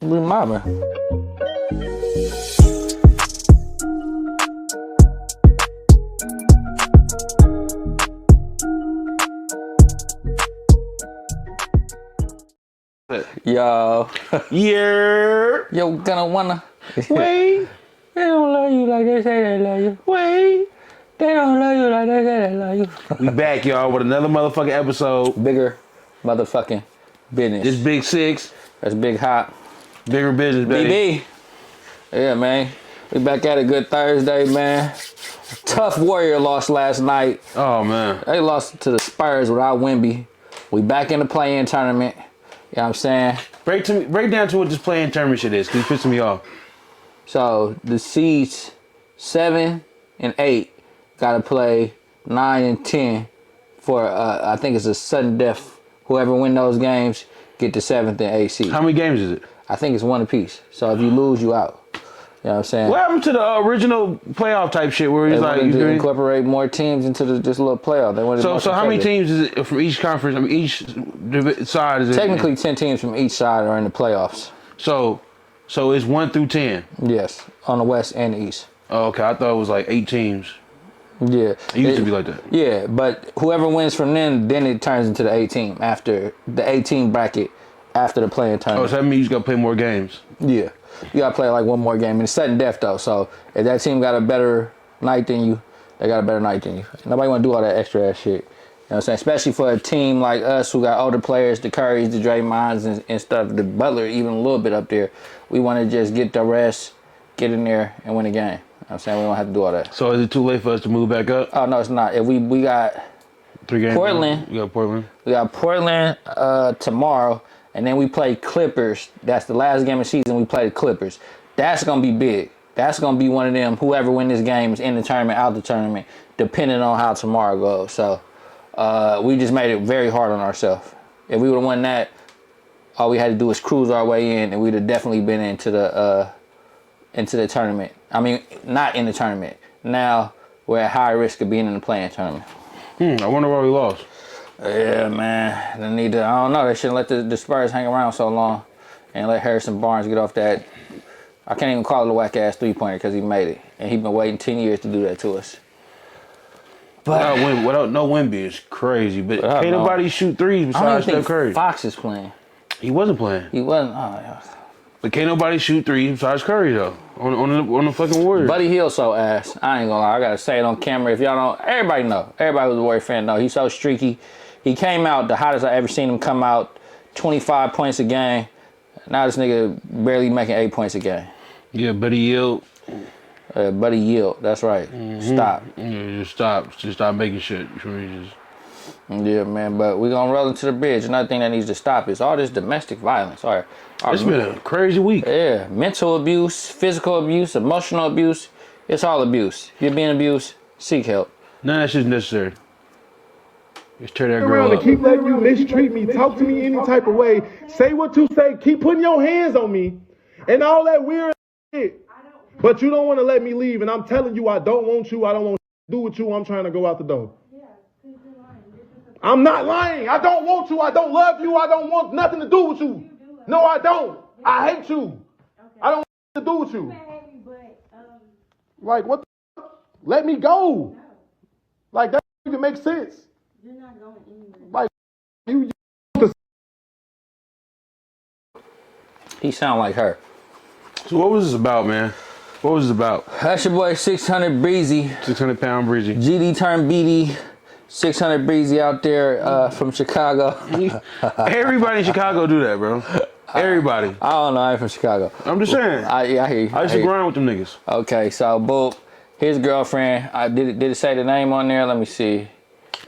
We mobbing. Yo. Yeah. Yo, gonna wanna. Wait. They don't love you like they say they love you. Wait. They don't love you like they say they love you. We back, y'all, with another motherfucking episode. Bigger motherfucking business. This Big Six. That's Big Hot. Bigger business, baby. BB. Yeah, man. We back at a good Thursday, man. Tough Warrior lost last night. Oh, man. They lost to the Spurs without Wemby. We back in the play-in tournament. You know what I'm saying? Break down to what this play-in tournament shit is, because it's pissing me off. So the seeds 7 and 8 got to play 9 and 10 for I think it's a sudden death. Whoever win those games get the 7th and 8th seed. How many games is it? I think it's one apiece. So if you lose, you out. You know what I'm saying? What happened to the original playoff type shit where he's They like wanted to incorporate more teams into this little playoff. They wanted So how many teams is it from each conference? I mean, each side is it? Technically, 10 teams from each side are in the playoffs. So it's 1 through 10. Yes, on the West and the East. Oh, okay. I thought it was like 8 teams. Yeah. It used to be like that. Yeah, but whoever wins from then it turns into the 8 team after the 8-team bracket after the play-in tournament. Oh, so that means you got to play more games. Yeah. You got to play like one more game. And it's sudden death, though. So if that team got a better night than you, they got a better night than you. Nobody want to do all that extra ass shit. You know what I'm saying? Especially for a team like us who got older players, the Currys, the Draymonds and stuff, the Butler even a little bit up there. We want to just get the rest, get in there, and win a game. You know what I'm saying? We don't have to do all that. So is it too late for us to move back up? Oh, no, it's not. If we got 3 games. Portland. We got Portland. We got Portland tomorrow, and then we play Clippers. That's the last game of the season. We play the Clippers. That's going to be big. That's going to be one of them, whoever win this game is in the tournament, out the tournament, depending on how tomorrow goes. So we just made it very hard on ourselves. If we would have won that, all we had to do was cruise our way in, and we'd have definitely been into the tournament. I mean, not in the tournament. Now we're at high risk of being in the play-in tournament. I wonder why we lost. Yeah, man. They need to. I don't know. They shouldn't let the Spurs hang around so long, and let Harrison Barnes get off that. I can't even call it a whack ass 3-pointer because he made it, and he's been waiting 10 years to do that to us. But Without no Wemby is crazy. But can't nobody shoot threes besides Steph Curry. Fox is playing. He wasn't playing. He wasn't. Oh, yeah. But can't nobody shoot threes besides Curry though. On the fucking Warriors. Buddy Hield so ass. I ain't gonna lie. I gotta say it on camera. If y'all don't, everybody know. Everybody who's a Warrior fan know. He's so streaky. He came out the hottest I ever seen him come out. 25 points a game. Now this nigga barely making 8 points a game. Yeah, Buddy Hield. Buddy Yield, that's right. Stop. Yeah, just stop making shit. Yeah, man, but we're going to roll into the bridge. Another thing that needs to stop is all this domestic violence. It's been a crazy week. Yeah, mental abuse, physical abuse, emotional abuse. It's all abuse. If you're being abused, seek help. None of that shit's necessary. Just tear that girl around up. and keep letting you mistreat me, talk to me any type of way, say what you say, keep putting your hands on me, and all that weird shit. But you don't want to let me leave, and I'm telling you I don't want you, I don't want to do with you, I'm trying to go out the door. I'm not lying. I don't want you, I don't love you, I don't want nothing to do with you. No, I don't. I hate you. I don't want to do with you. Like, what the fuck? Let me go. Like, that doesn't even make sense. You're not going anywhere. Like, you He sound like her. So what was this about, man? What was this about? That's your boy 600 Breezy. 600-pound Breezy. GD turned BD. 600 Breezy out there from Chicago. Everybody in Chicago do that, bro. Everybody. I don't know. I ain't from Chicago. I'm just saying. I hear you. I used to grind with them niggas. Okay, so boop. His girlfriend. Did it say the name on there? Let me see.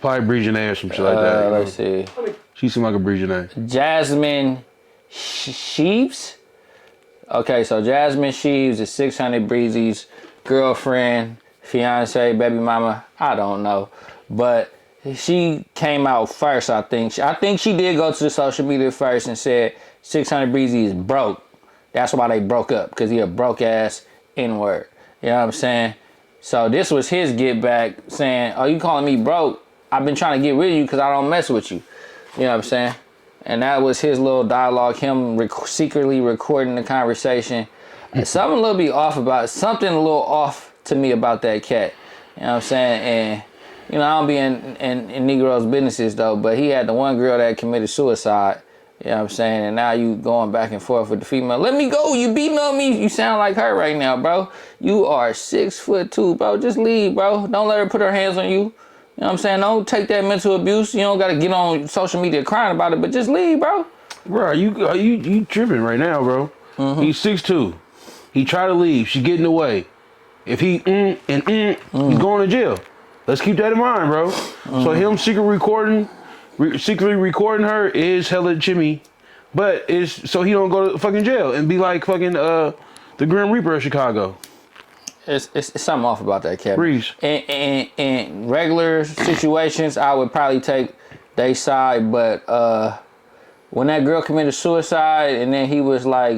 Probably Breezy or some shit like that. Let's see. She seemed like a Breezy name. Jasmine Sheaves. Okay, so Jasmine Sheaves is 600 Breezy's girlfriend, fiance, baby mama. I don't know, but she came out first. I think she did go to the social media first and said 600 Breezy is broke. That's why they broke up, because he a broke ass N-word. You know what I'm saying? So this was his get back saying, oh, you calling me broke? I've been trying to get rid of you because I don't mess with you. You know what I'm saying? and that was his little dialogue, him secretly recording the conversation. Something a little bit off about something a little off to me about that cat. You know what I'm saying? And you know, I don't be in Negroes' businesses though, but he had the one girl that committed suicide. You know what I'm saying? And now you going back and forth with the female. Let me go. You beating on me. You sound like her right now, bro. You are 6'2", bro. Just leave, bro. Don't let her put her hands on you. You know what I'm saying? Don't take that mental abuse. You don't got to get on social media crying about it, but just leave, bro. Bro, you tripping right now, bro. He's 6'2". He tried to leave. She getting away. If he he's going to jail. Let's keep that in mind, bro. So him secretly recording her is hella chimmy, but it's so he don't go to fucking jail and be like fucking the Grim Reaper of Chicago. It's something off about that cat. Breeze. In regular situations, I would probably take their side, but when that girl committed suicide and then he was like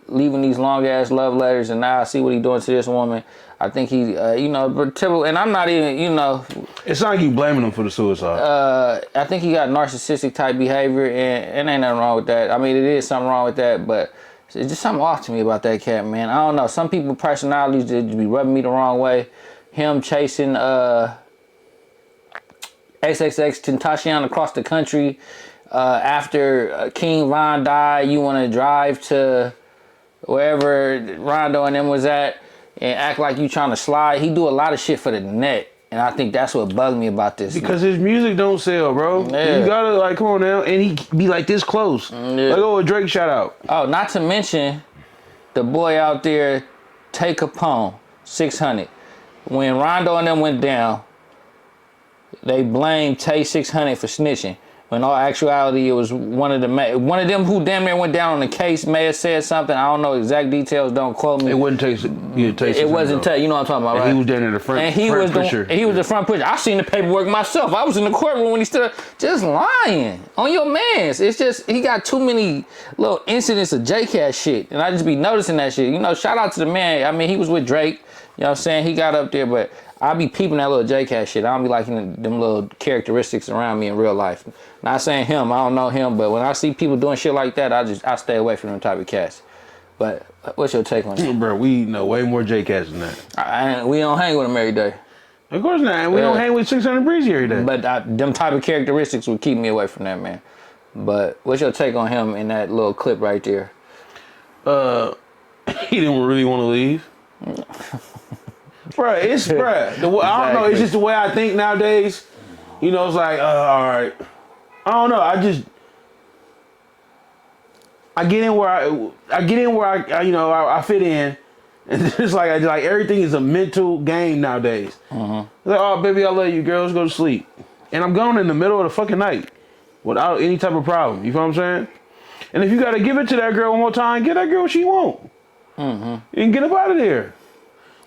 leaving these long ass love letters, and now I see what he doing to this woman. I think he, you know, typical, and I'm not even, you know. It's not like you blaming him for the suicide. I think he got narcissistic type behavior, and ain't nothing wrong with that. I mean, it is something wrong with that, but it's just something off to me about that cat, man. I don't know. Some people personalities just be rubbing me the wrong way. Him chasing XXX Tentacion across the country after King Von died. You want to drive to wherever Rondo and them was at and act like you trying to slide. He do a lot of shit for the net, and I think that's what bugged me about this. Because his music don't sell, bro. Yeah. You gotta, like, come on now. And he be like this close. Yeah. Like, oh, a Drake shout out. Oh, not to mention the boy out there, Tay Capone, 600. When Rondo and them went down, they blamed Tay 600 for snitching. When in all actuality, it was one of them who damn near went down on the case may have said something. I don't know exact details. Don't quote me. It wasn't Tay. It wasn't Tay. You know what I'm talking about, right? He was down in the front. And he was the front pusher. I seen the paperwork myself. I was in the courtroom when he stood up, just lying on your mans. It's just he got too many little incidents of JCat shit, and I just be noticing that shit. You know, shout out to the man. I mean, he was with Drake. You know what I'm saying? He got up there, but I be peeping that little JCat shit. I don't be liking them little characteristics around me in real life. Not saying him, I don't know him, but when I see people doing shit like that, I stay away from them type of cats. But what's your take on that? Bro, we know way more JCats than that. We don't hang with them every day. Of course not. And we don't hang with 600 Breezy every day. But them type of characteristics would keep me away from that, man. But what's your take on him in that little clip right there? He didn't really want to leave. Bro, it's I don't know. It's just the way I think nowadays. You know, it's like, all right. I don't know. I get in where I fit in, and it's like everything is a mental game nowadays. Like, oh baby, I love you, girl. Let's go to sleep, and I'm gone in the middle of the fucking night without any type of problem. You feel what I'm saying? And if you gotta give it to that girl one more time, get that girl what she want, and get up out of there.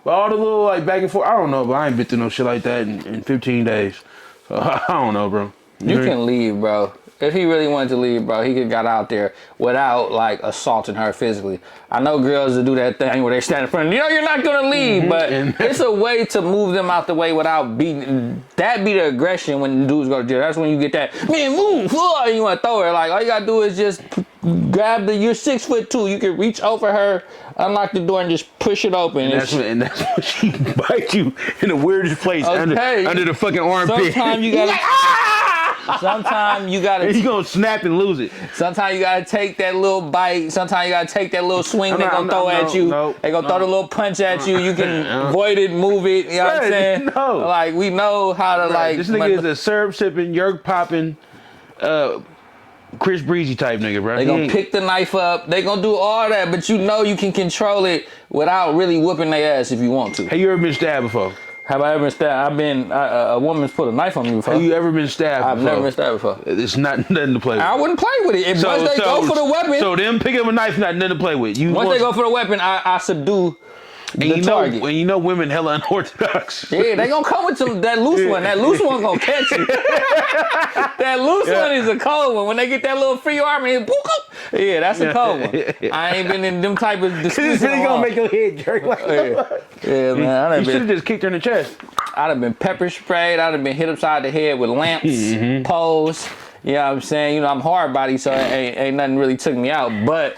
But all the little like back and forth, I don't know, but I ain't been through no shit like that in 15 days. So I don't know, bro. You can leave, bro. If he really wanted to leave, bro, he could got out there without like assaulting her physically. I know girls that do that thing where they stand in front of you know you're not gonna leave, but it's a way to move them out the way without beating. That be the aggression when the dudes go to jail. That's when you get that, man, move, and you want to throw her. Like all you gotta do is just grab you're 6'2". You can reach over her, unlock the door, and just push it open. And that's when she bites you in the weirdest place under the fucking armpit. Sometimes you gotta. Sometimes you gotta. You gonna snap and lose it. Sometimes you gotta take that little bite. Sometimes you gotta take that little swing they gonna throw at you. They gonna throw the little punch at you. You can avoid it, move it. You know what I'm saying? No. Like we know how to like. This nigga is a syrup sipping, yerk popping, Chris Breezy type nigga, bro. They gonna pick the knife up. They gonna do all that, but you know you can control it without really whooping their ass if you want to. Have you ever been stabbed before? Have I ever been stabbed? A woman's put a knife on me before. Have you ever been stabbed before? I've never been stabbed before. It's not nothing to play with. I wouldn't play with it. Once they go for the weapon. So them picking up a knife, not nothing to play with. Once they go for the weapon, I subdue the target. And you know women hella unorthodox. Yeah, they gonna come with that loose one. That loose one gonna catch you. That loose one is a cold one. When they get that little free arm and boop up. Yeah, that's a cold one. I ain't been in them type of disputes. This really gonna make your head jerk like yeah, man. You should have just kicked her in the chest. I'd have been pepper sprayed. I'd have been hit upside the head with lamps, poles. You know what I'm saying? You know, I'm hard body, so ain't nothing really took me out. But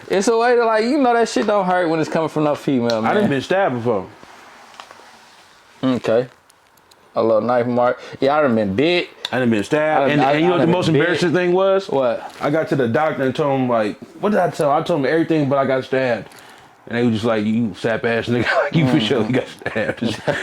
it's a way to, like, you know, that shit don't hurt when it's coming from no female, man. I done been stabbed before. Okay. A little knife mark. Yeah, I done been bit. I done been stabbed. And you know what the most embarrassing thing was? What? I got to the doctor and told him, like, what did I tell him? I told him everything, but I got stabbed. And they were just like, you sap ass nigga. Like, you for sure got stabbed.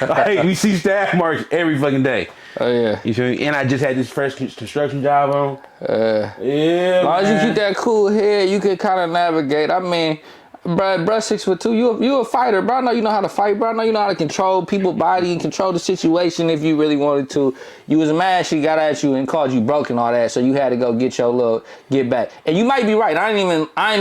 Like, we see stab marks every fucking day. Oh, yeah. You feel me? And I just had this fresh construction job on. Yeah, as long as you keep that cool head, you can kind of navigate. I mean, bro, 6'2", you a fighter, bro. I know you know how to fight, bro. I know you know how to control people's body and control the situation if you really wanted to. You was mad she got at you and called you broke and all that, so you had to go get back. And you might be right. I ain't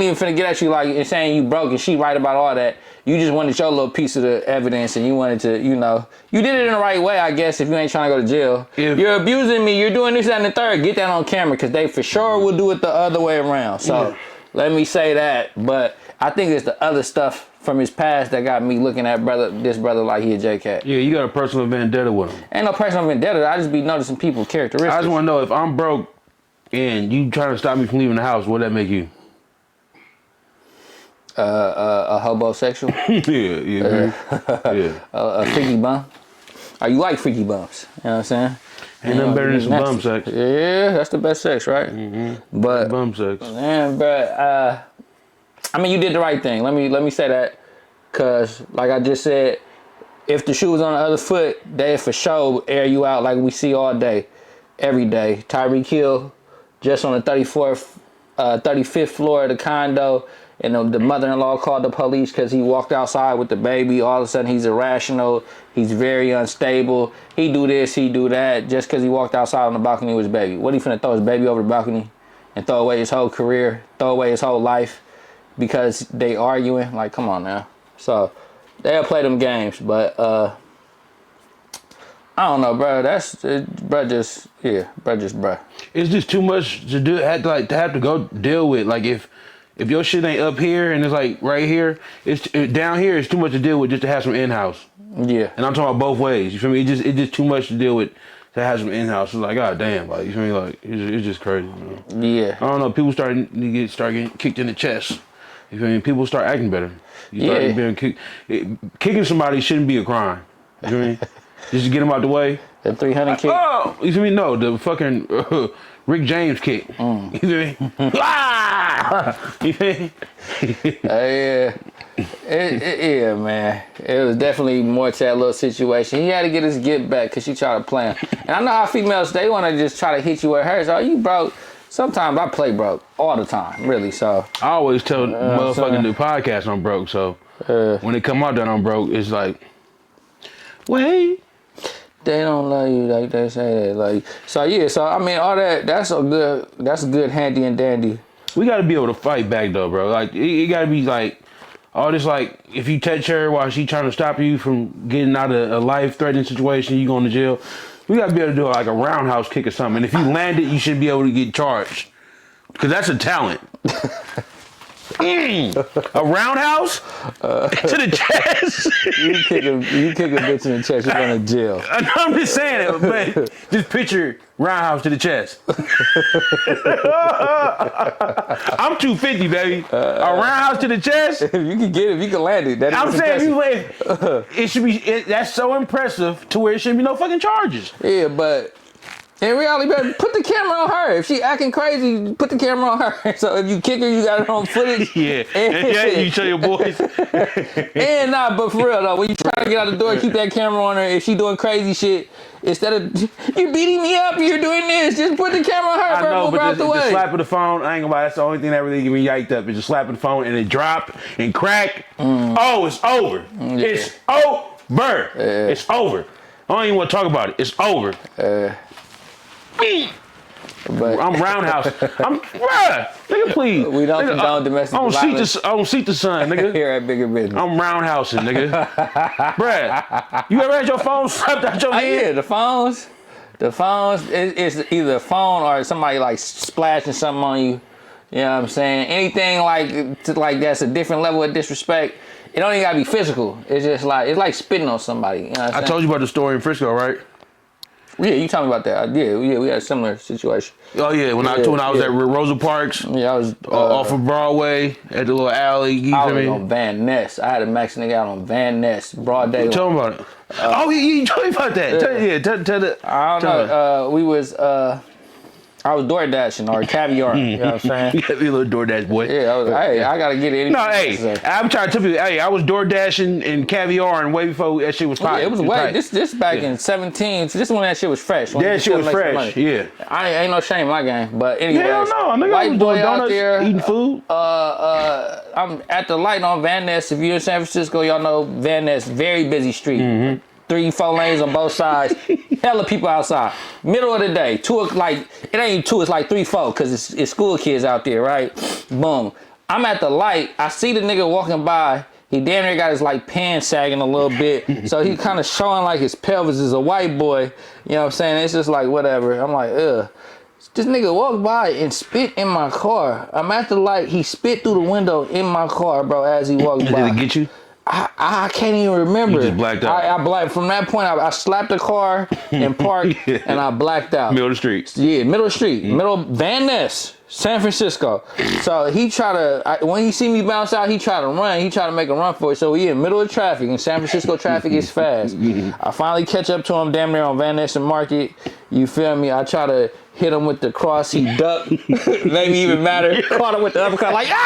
even finna get at you like and saying you broke and she right about all that. You just wanted your little piece of the evidence and you wanted to, you know, you did it in the right way, I guess, if you ain't trying to go to jail. You're abusing me, you're doing this, that, and the third. Get that on camera, because they for sure will do it the other way around. So let me say that. But I think it's the other stuff from his past that got me looking at this brother like he a J-Cat. Yeah, you got a personal vendetta with him. Ain't no personal vendetta. I just be noticing people's characteristics. I just want to know, if I'm broke and you trying to stop me from leaving the house, what'd that make you? A homosexual. yeah. A freaky bum. Or you like freaky bumps. You know what I'm saying? Ain't nothing better than some bum sex. Yeah, that's the best sex, right? Mm-hmm. But bum sex. Man, but I mean, you did the right thing. Let me say that, cause like I just said, if the shoe was on the other foot, they for sure air you out like we see all day, every day. Tyreek Hill, just on the 35th floor of the condo, and the mother-in-law called the police because he walked outside with the baby. All of a sudden, he's irrational. He's very unstable. He do this, he do that, just because he walked outside on the balcony with his baby. What, he finna throw his baby over the balcony and throw away his whole career, throw away his whole life because they arguing? Like, come on now. So they'll play them games, but I don't know, bro. Bro. It's just too much to do. Have to go deal with. Like, if your shit ain't up here and it's like right here, it's down here. It's too much to deal with just to have some in-house. Yeah. And I'm talking about both ways. You feel me? It's just too much to deal with to have some in-house. It's like, god damn, like, you feel me? Like, it's just crazy. You know? Yeah. I don't know. People start getting kicked in the chest. You feel me? People start acting better. You start being kicking somebody shouldn't be a crime. You feel me? Just to get them out the way. The 300 kick. Oh, you feel me? No, the fucking Rick James kick. You feel me? You feel me? Yeah, man. It was definitely more to that little situation. He had to get his get back because she tried to play him. And I know how females, they want to just try to hit you where it hurts. Oh, you broke. Sometimes I play broke all the time, really. So I always tell motherfucking the podcast I'm broke. So when they come out that I'm broke, it's like, wait. They don't love you like they say that. Like, so yeah, so I mean all that's good handy and dandy. We gotta be able to fight back though, bro. Like it gotta be like all this, like if you touch her while she trying to stop you from getting out of a life threatening situation, you going to jail. We gotta be able to do like a roundhouse kick or something. And if you land it, you should be able to get charged. Cause that's a talent. A roundhouse to the chest. You kick a bitch in the chest, you're going to jail. I'm just saying it, man. Just picture roundhouse to the chest. I'm 250, baby. A roundhouse to the chest. If you can get it, if you can land it. I'm saying it should be. That's so impressive to where it shouldn't be no fucking charges. Yeah, but in reality, baby, put the camera on her. If she acting crazy, put the camera on her. So if you kick her, you got it on footage. Yeah, you show your boys. And but for real though, when you try to get out the door, keep that camera on her. If she doing crazy shit, instead of you beating me up, you're doing this. Just put the camera on her. I know, move out the way. The slap of the phone, I ain't gonna lie, that's the only thing that really get me yiked up. Is just slap of the phone and it drop and crack. Oh, it's over. Yeah. It's over. It's over. I don't even want to talk about it. It's over. But I'm roundhouse. Bruh, nigga, please. We don't condone domestic violence. I don't see the sun, nigga. Here at Bigger Business. I'm roundhousing, nigga. Bruh, you ever had your phone slapped out your head? Yeah, the phones. It's either a phone or somebody like splashing something on you. You know what I'm saying? Anything like that's a different level of disrespect. It don't even gotta be physical. It's just like spitting on somebody. You know what I'm saying? I told you about the story in Frisco, right? Yeah, you talking about that? Yeah, we had a similar situation. Oh yeah, when I was at Rosa Parks, Yeah, I was off of Broadway at the little alley. You I feel was me? on Van Ness. I had a Mexican nigga out on Van Ness, broad day. Tell me about it. You told me about that. Tell the. I don't know. We was I was door dashing or caviaring. You know what I'm saying? You got me a little DoorDash boy. Yeah, I was like, hey, I gotta get it. No, hey, I'm trying to tell you, hey, I was door dashing and caviaring way before that shit was Yeah, popping. it was way. This back in 17. So this when that shit was fresh. That shit was fresh. Yeah. I ain't no shame in my game, but anyways. Hell no, nigga, I white was boy doing out donuts, there eating food. I'm at the light on Van Ness. If you're in San Francisco, y'all know Van Ness, very busy street. Mm-hmm. 3-4 lanes on both sides. Hella people outside. Middle of the day. It ain't 2, it's like 3-4 because it's school kids out there, right? Boom. I'm at the light. I see the nigga walking by. He damn near got his like pants sagging a little bit. So he kind of showing like his pelvis is a white boy. You know what I'm saying? It's just like whatever. I'm like, ugh. This nigga walked by and spit in my car. I'm at the light. He spit through the window in my car, bro, as he walked by. Did it get you? I can't even remember. You just blacked out. I blacked. From that point, I slapped the car and parked, and I blacked out. Middle of the street. Yeah, middle of the street. Middle Van Ness, San Francisco. So he tried to, when he see me bounce out, he tried to run. He tried to make a run for it. So we in middle of traffic, and San Francisco traffic is fast. I finally catch up to him damn near on Van Ness and Market. You feel me? I try to hit him with the cross. He ducked. Maybe even matter. Caught him with the uppercut like, you know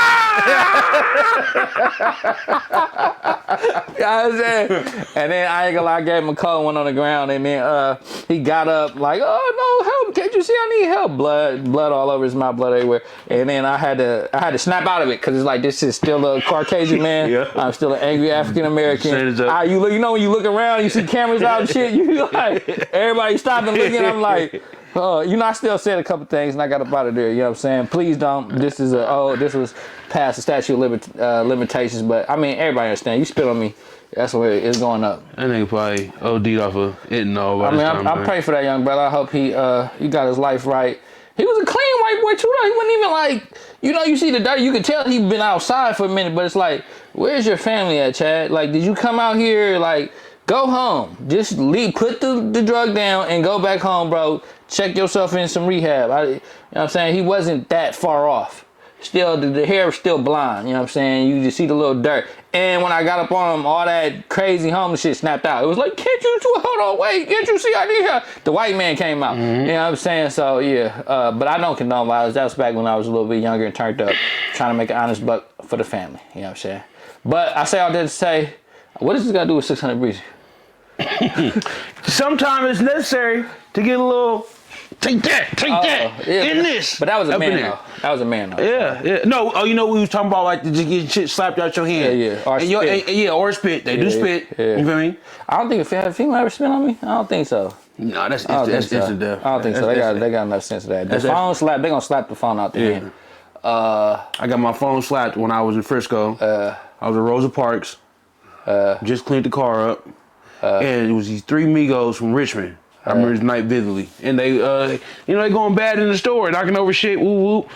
what I'm saying? And then I ain't gonna lie, I gave him a cold one on the ground, and then he got up like, oh no, help! Can't you see I need help? Blood all over his mouth, blood everywhere. And then I had to snap out of it because it's like this is still a Caucasian man. Yeah. I'm still an angry African American. You know when you look around, you see cameras out and shit. You like everybody stopping looking. I'm like. I still said a couple things and I got up out of there. You know what I'm saying? Please don't. This was past the statute of limitations. But I mean, everybody understand. You spit on me, that's where it's going up. That nigga probably OD'd off of it and all. I mean, I pray for that young brother. I hope he got his life right. He was a clean white boy too, though. He wasn't even like, you see the dirt. You could tell he been outside for a minute, but it's like, where's your family at, Chad? Like, did you come out here? Like, go home. Just leave. Put the drug down and go back home, bro. Check yourself in some rehab. You know what I'm saying? He wasn't that far off. Still, the hair was still blonde. You know what I'm saying? You just see the little dirt. And when I got up on him, all that crazy homeless shit snapped out. It was like, hold on, wait, can't you see I need help? The white man came out. Mm-hmm. You know what I'm saying? So, yeah. But I don't condone violence. That was back when I was a little bit younger and turned up, trying to make an honest buck for the family. You know what I'm saying? But I say all that to say, what does this got to do with 600 Breezy? Sometimes it's necessary to get a little... Take that, yeah, in this. But that was a man, though. That was a man, though. Yeah. No, we was talking about like just getting shit slapped out your hand. Yeah. Or spit. Or spit. They do spit. Yeah. You feel me? I don't think a female ever spit on me. I don't think so. No, that's instant death. I don't think so. They got enough sense of that. The phone slap, they gonna slap the phone out there. Yeah. I got my phone slapped when I was in Frisco. I was at Rosa Parks. Just cleaned the car up. And it was these 3 Migos from Richmond. I remember this night vividly. And they, they going bad in the store, knocking over shit, woo woo.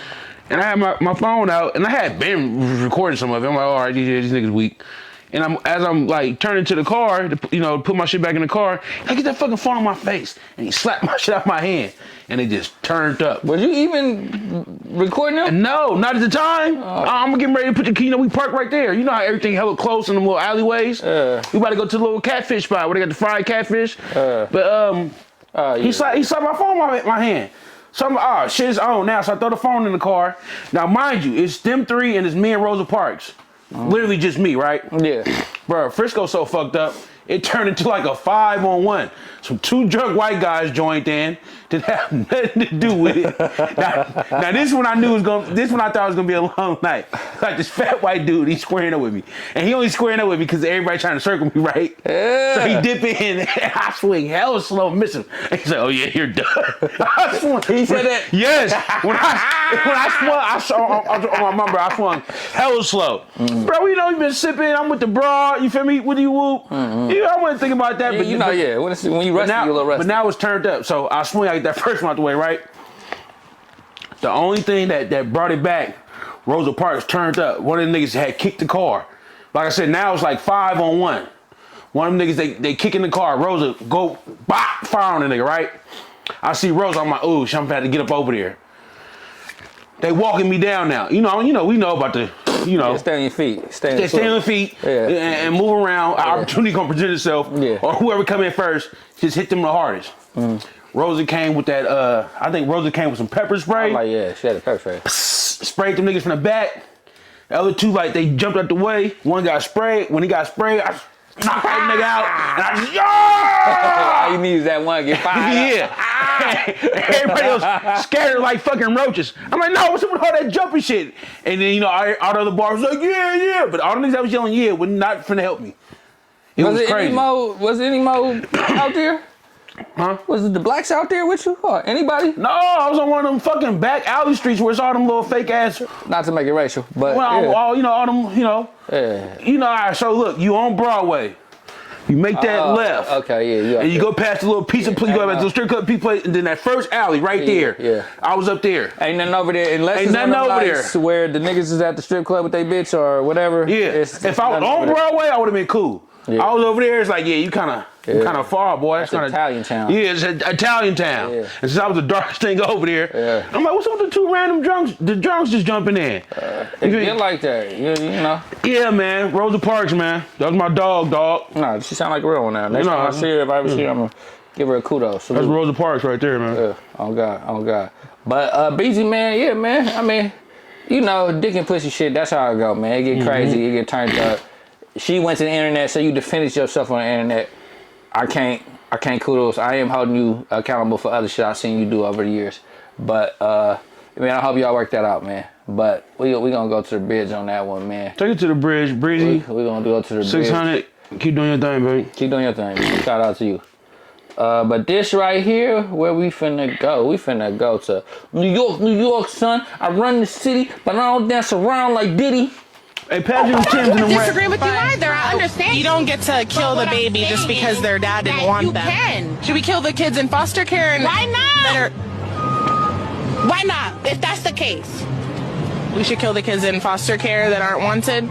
And I had my phone out, and I had been recording some of it. I'm like, all right, these niggas weak. And as I'm like turning to the car, to, put my shit back in the car, I get that fucking phone on my face, and he slapped my shit out my hand, and it just turned up. Was you even recording them? No, not at the time. I'm getting ready to put the key. We parked right there. You know how everything hella close in them little alleyways. We about to go to the little catfish spot where they got the fried catfish. He slapped my phone in my hand. So I'm like, shit is on now. So I throw the phone in the car. Now, mind you, it's them 3 and it's me and Rosa Parks. Literally just me, right? Yeah. Bro, Frisco's so fucked up, it turned into like a 5-on-1. Some 2 drunk white guys joined in. Didn't have nothing to do with it. Now this one I knew this one I thought was gonna be a long night. Like this fat white dude, he's squaring up with me. And he only squaring up with me because everybody trying to circle me, right? Yeah. So he dip in and I swing hella slow, miss him. And he's like, oh yeah, you're done. I swung. He said that? Yes. When I swung hella slow. Mm-hmm. Bro, you been sipping, I'm with the broad, you feel me? What do you whoop? Mm-hmm. I wasn't thinking about that, but when you rusty, you're a little rusty. But now it's turned up. So I swing like that first one out the way, right? The only thing that brought it back, Rosa Parks turned up. One of the niggas had kicked the car. Like I said, now it's like 5-on-1. One of them niggas, they kick in the car. Rosa go, bop, fire on the nigga, right? I see Rosa, I'm like, ooh, I'm about to get up over there. They walking me down now. We know about the, Yeah, stay on your feet. Stay on your feet and move around. Opportunity gonna present itself. Yeah. Or whoever come in first, just hit them the hardest. Rosa came with that, I think Rosa came with some pepper spray. I'm like, yeah, she had a pepper spray. Sprayed them niggas from the back. The other two, like, they jumped out the way. One got sprayed. When he got sprayed, I knocked that nigga out. And I just, all you need is that one get fired. Yeah. Everybody else scared like fucking roaches. I'm like, no, what's up with all that jumping shit? And then, all the other bars was like, yeah. But all the niggas that was yelling, yeah, were not finna help me. It was crazy. Was it any more out there? Huh? Was it the blacks out there with you? Or anybody? No, I was on one of them fucking back alley streets where it's all them little fake ass. Not to make it racial, but all them, Yeah. So look, you on Broadway. You make that left. Okay, yeah. And you go past the little pizza place, you go past the strip club pizza place, and then that first alley right there. Yeah. I was up there. Ain't nothing over there unless Ain't it's nothing one of them over nights there. where the niggas is at the strip club with they bitch or whatever. Yeah. If I was on Broadway, I would have been cool. Yeah. I was over there. It's like, yeah, you kind of far, boy. That's kind of Italian town. Yeah, it's an Italian town. Yeah. And since I was the darkest thing over there, I'm like, what's up with the two random drunks? The drunks just jumping in. It get like that, you know. Yeah, man. Rosa Parks, man. That was my dog. No, she sound like a real one now. Next time I see her, if I ever see her, I'm gonna give her a kudos. That's Rosa Parks right there, man. Yeah. Oh God. But Breezy, man, yeah, man. I mean, dick and pussy shit. That's how it go, man. It get crazy. It get turned up. She went to the internet, so you defended yourself on the internet. I can't kudos. I am holding you accountable for other shit I've seen you do over the years. But I hope y'all work that out, man. But we gonna go to the bridge on that one, man. Take it to the bridge, Breezy. We gonna go to the 600. Bridge. Keep doing your thing, baby. Keep doing your thing, man. Shout out to you. But this right here, where we finna go? We finna go to New York, son. I run the city, but I don't dance around like Diddy. Hey, pass you the Timbs in the I disagree with you either. I understand. You don't get to kill the baby just because their dad didn't want them. Can. Should we kill the kids in foster care? Why not? Why not? If that's the case. We should kill the kids in foster care that aren't wanted.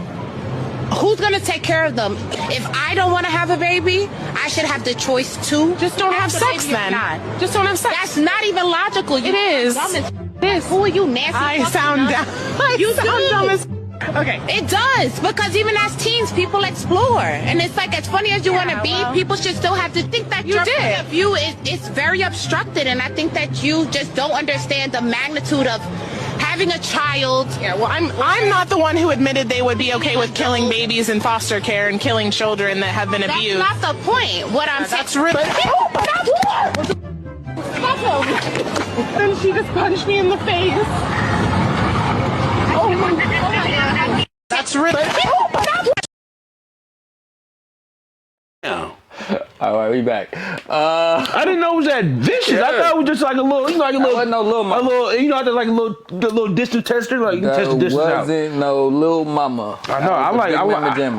Who's gonna take care of them? If I don't want to have a baby, I should have the choice to. Just don't have sex then. Just don't have sex. That's not even logical. It is. This. Who are you, nasty? I sound dumb. You sound dumb as. Okay. It does, because even as teens, people explore, and it's like, as funny as you want to be, people should still have to think that your point of view is very obstructed, and I think that you just don't understand the magnitude of having a child. Yeah, well, I'm not the one who admitted they would be okay with killing babies in foster care and killing children that have been abused. That's not the point. What I'm saying. That's really. And she just punched me in the face. Oh my God. That's really. All right, we back. I didn't know it was that vicious. I thought it was just like a little, like a little, wasn't no little mama. a little, like a little distance tester. Like you can test the distance out. Wasn't no little mama. I know. I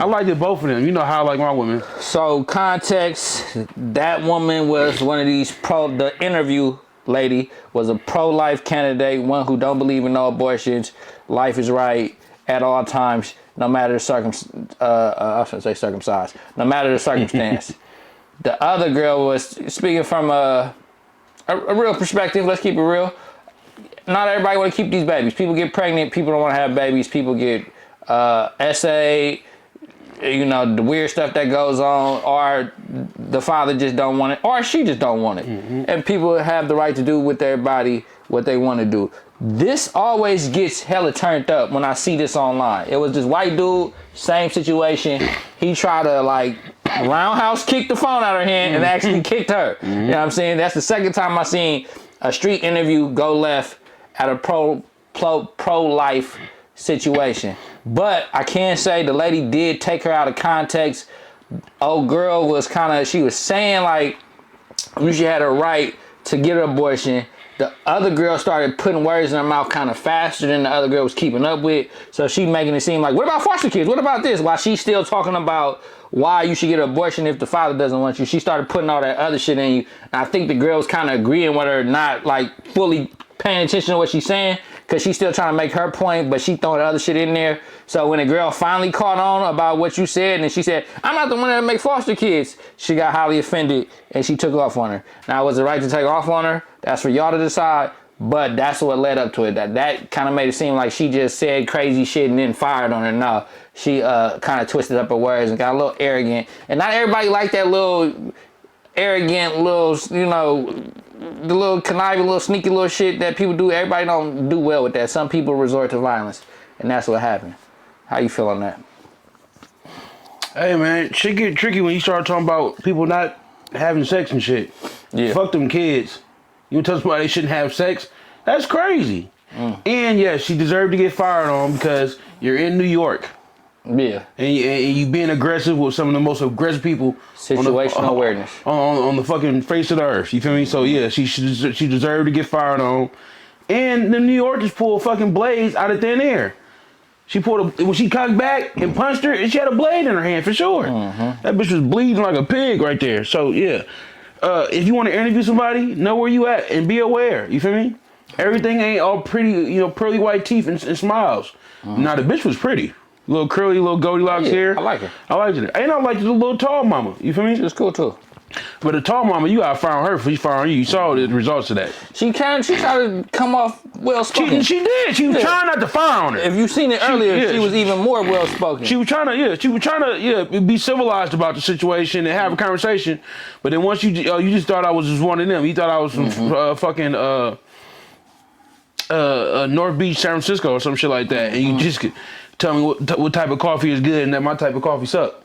liked it both of them. You know how I like my women. So context, that woman was one of these the interview lady was a pro-life candidate, one who don't believe in no abortions. Life is right at all times, no matter the circumstance. I was gonna say circumcised. No matter the circumstance. The other girl was speaking from a real perspective. Let's keep it real. Not everybody want to keep these babies. People get pregnant. People don't want to have babies. People get SA. The weird stuff that goes on, or the father just don't want it, or she just don't want it. And people have the right to do with their body what they want to do. This always gets hella turned up when I see this online. It was this white dude, same situation. He tried to roundhouse kick the phone out of her hand and actually kicked her. You know what I'm saying? That's the second time I seen a street interview go left at a pro-life situation. But I can say the lady did take her out of context. Old girl was she was saying she had a right to get an abortion. The other girl started putting words in her mouth kind of faster than the other girl was keeping up with. So she making it seem like, what about foster kids? What about this? While she's still talking about why you should get an abortion if the father doesn't want you. She started putting all that other shit in you. And I think the girl was kind of agreeing with her, not fully paying attention to what she's saying. because she's still trying to make her point, but she throwing other shit in there. So when a girl finally caught on about what you said, and she said, I'm not the one that make foster kids, she got highly offended and she took off on her. Now, was it right to take off on her? That's for y'all to decide, but that's what led up to it. That kind of made it seem like she just said crazy shit and then fired on her. No, she kind of twisted up her words and got a little arrogant. And not everybody like that little arrogant little, you know, the little conniving, little sneaky little shit that people do. Everybody don't do well with that. Some people resort to violence, and that's what happened. How you feel on that? Hey man, shit get tricky when you start talking about people not having sex and shit. Yeah. Fuck them kids. You tell somebody they shouldn't have sex? That's crazy. And yes, she deserved to get fired on because you're in New York. Yeah. And you being aggressive with some of the most aggressive people. Situational awareness. On the fucking face of the earth. You feel me? So yeah, she deserved to get fired on. And the New Yorkers pulled fucking blades out of thin air. She when she cocked back and punched her, and she had a blade in her hand for sure. That bitch was bleeding like a pig right there. So yeah, if you want to interview somebody, know where you at and be aware. You feel me? Everything ain't all pretty, you know, pearly white teeth and smiles. Now the bitch was pretty. Little curly, little Goldilocks hair. I like her. I liked it. And I liked the little tall mama. You feel me? She was cool too. But the tall mama, you gotta fire on her before you fire on you. You saw the results of that. She tried to come off well spoken. She did. She was trying not to fire on her. If you seen it earlier, she was even more well spoken. She was trying to be civilized about the situation and have a conversation. But then once you just thought I was just one of them. You thought I was from fucking North Beach, San Francisco or some shit like that. And you just could tell me what type of coffee is good and that my type of coffee suck.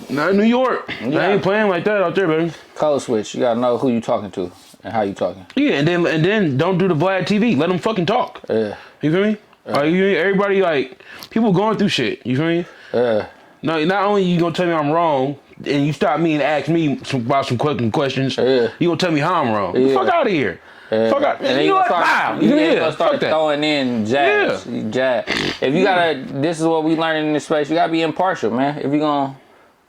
Not in New York. Yeah. I ain't playing like that out there, baby. Code switch. You gotta know who you talking to and how you talking. Yeah, and then don't do the Vlad TV. Let them fucking talk. Yeah. You feel me? Like, everybody, like, people going through shit. You feel me? Yeah. No, not only you gonna tell me I'm wrong, and you stop me and ask me about some questions, you gonna tell me how I'm wrong. Get the fuck out of here. Fuck out. And then you know what? gonna start throwing in jabs. Yeah. If you gotta, this is what we learning in this space. You gotta be impartial, man. If you gonna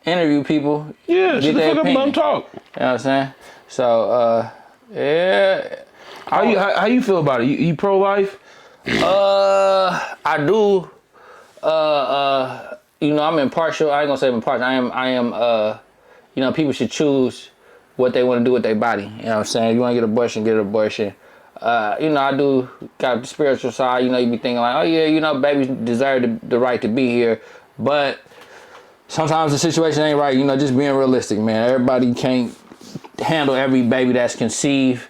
interview people, yeah, get their fuck up and let them talk. You know what I'm saying? So, yeah. How you feel about it? You pro life? I do. You know, I'm impartial. I ain't gonna say I'm impartial. I am. You know, people should choose what they want to do with their body. You know what I'm saying? If you want to get an abortion, get an abortion. You know, I do got the spiritual side. You know, you be thinking like, oh yeah, you know, babies deserve the right to be here, but sometimes the situation ain't right. You know, just being realistic, man. Everybody can't handle every baby that's conceived.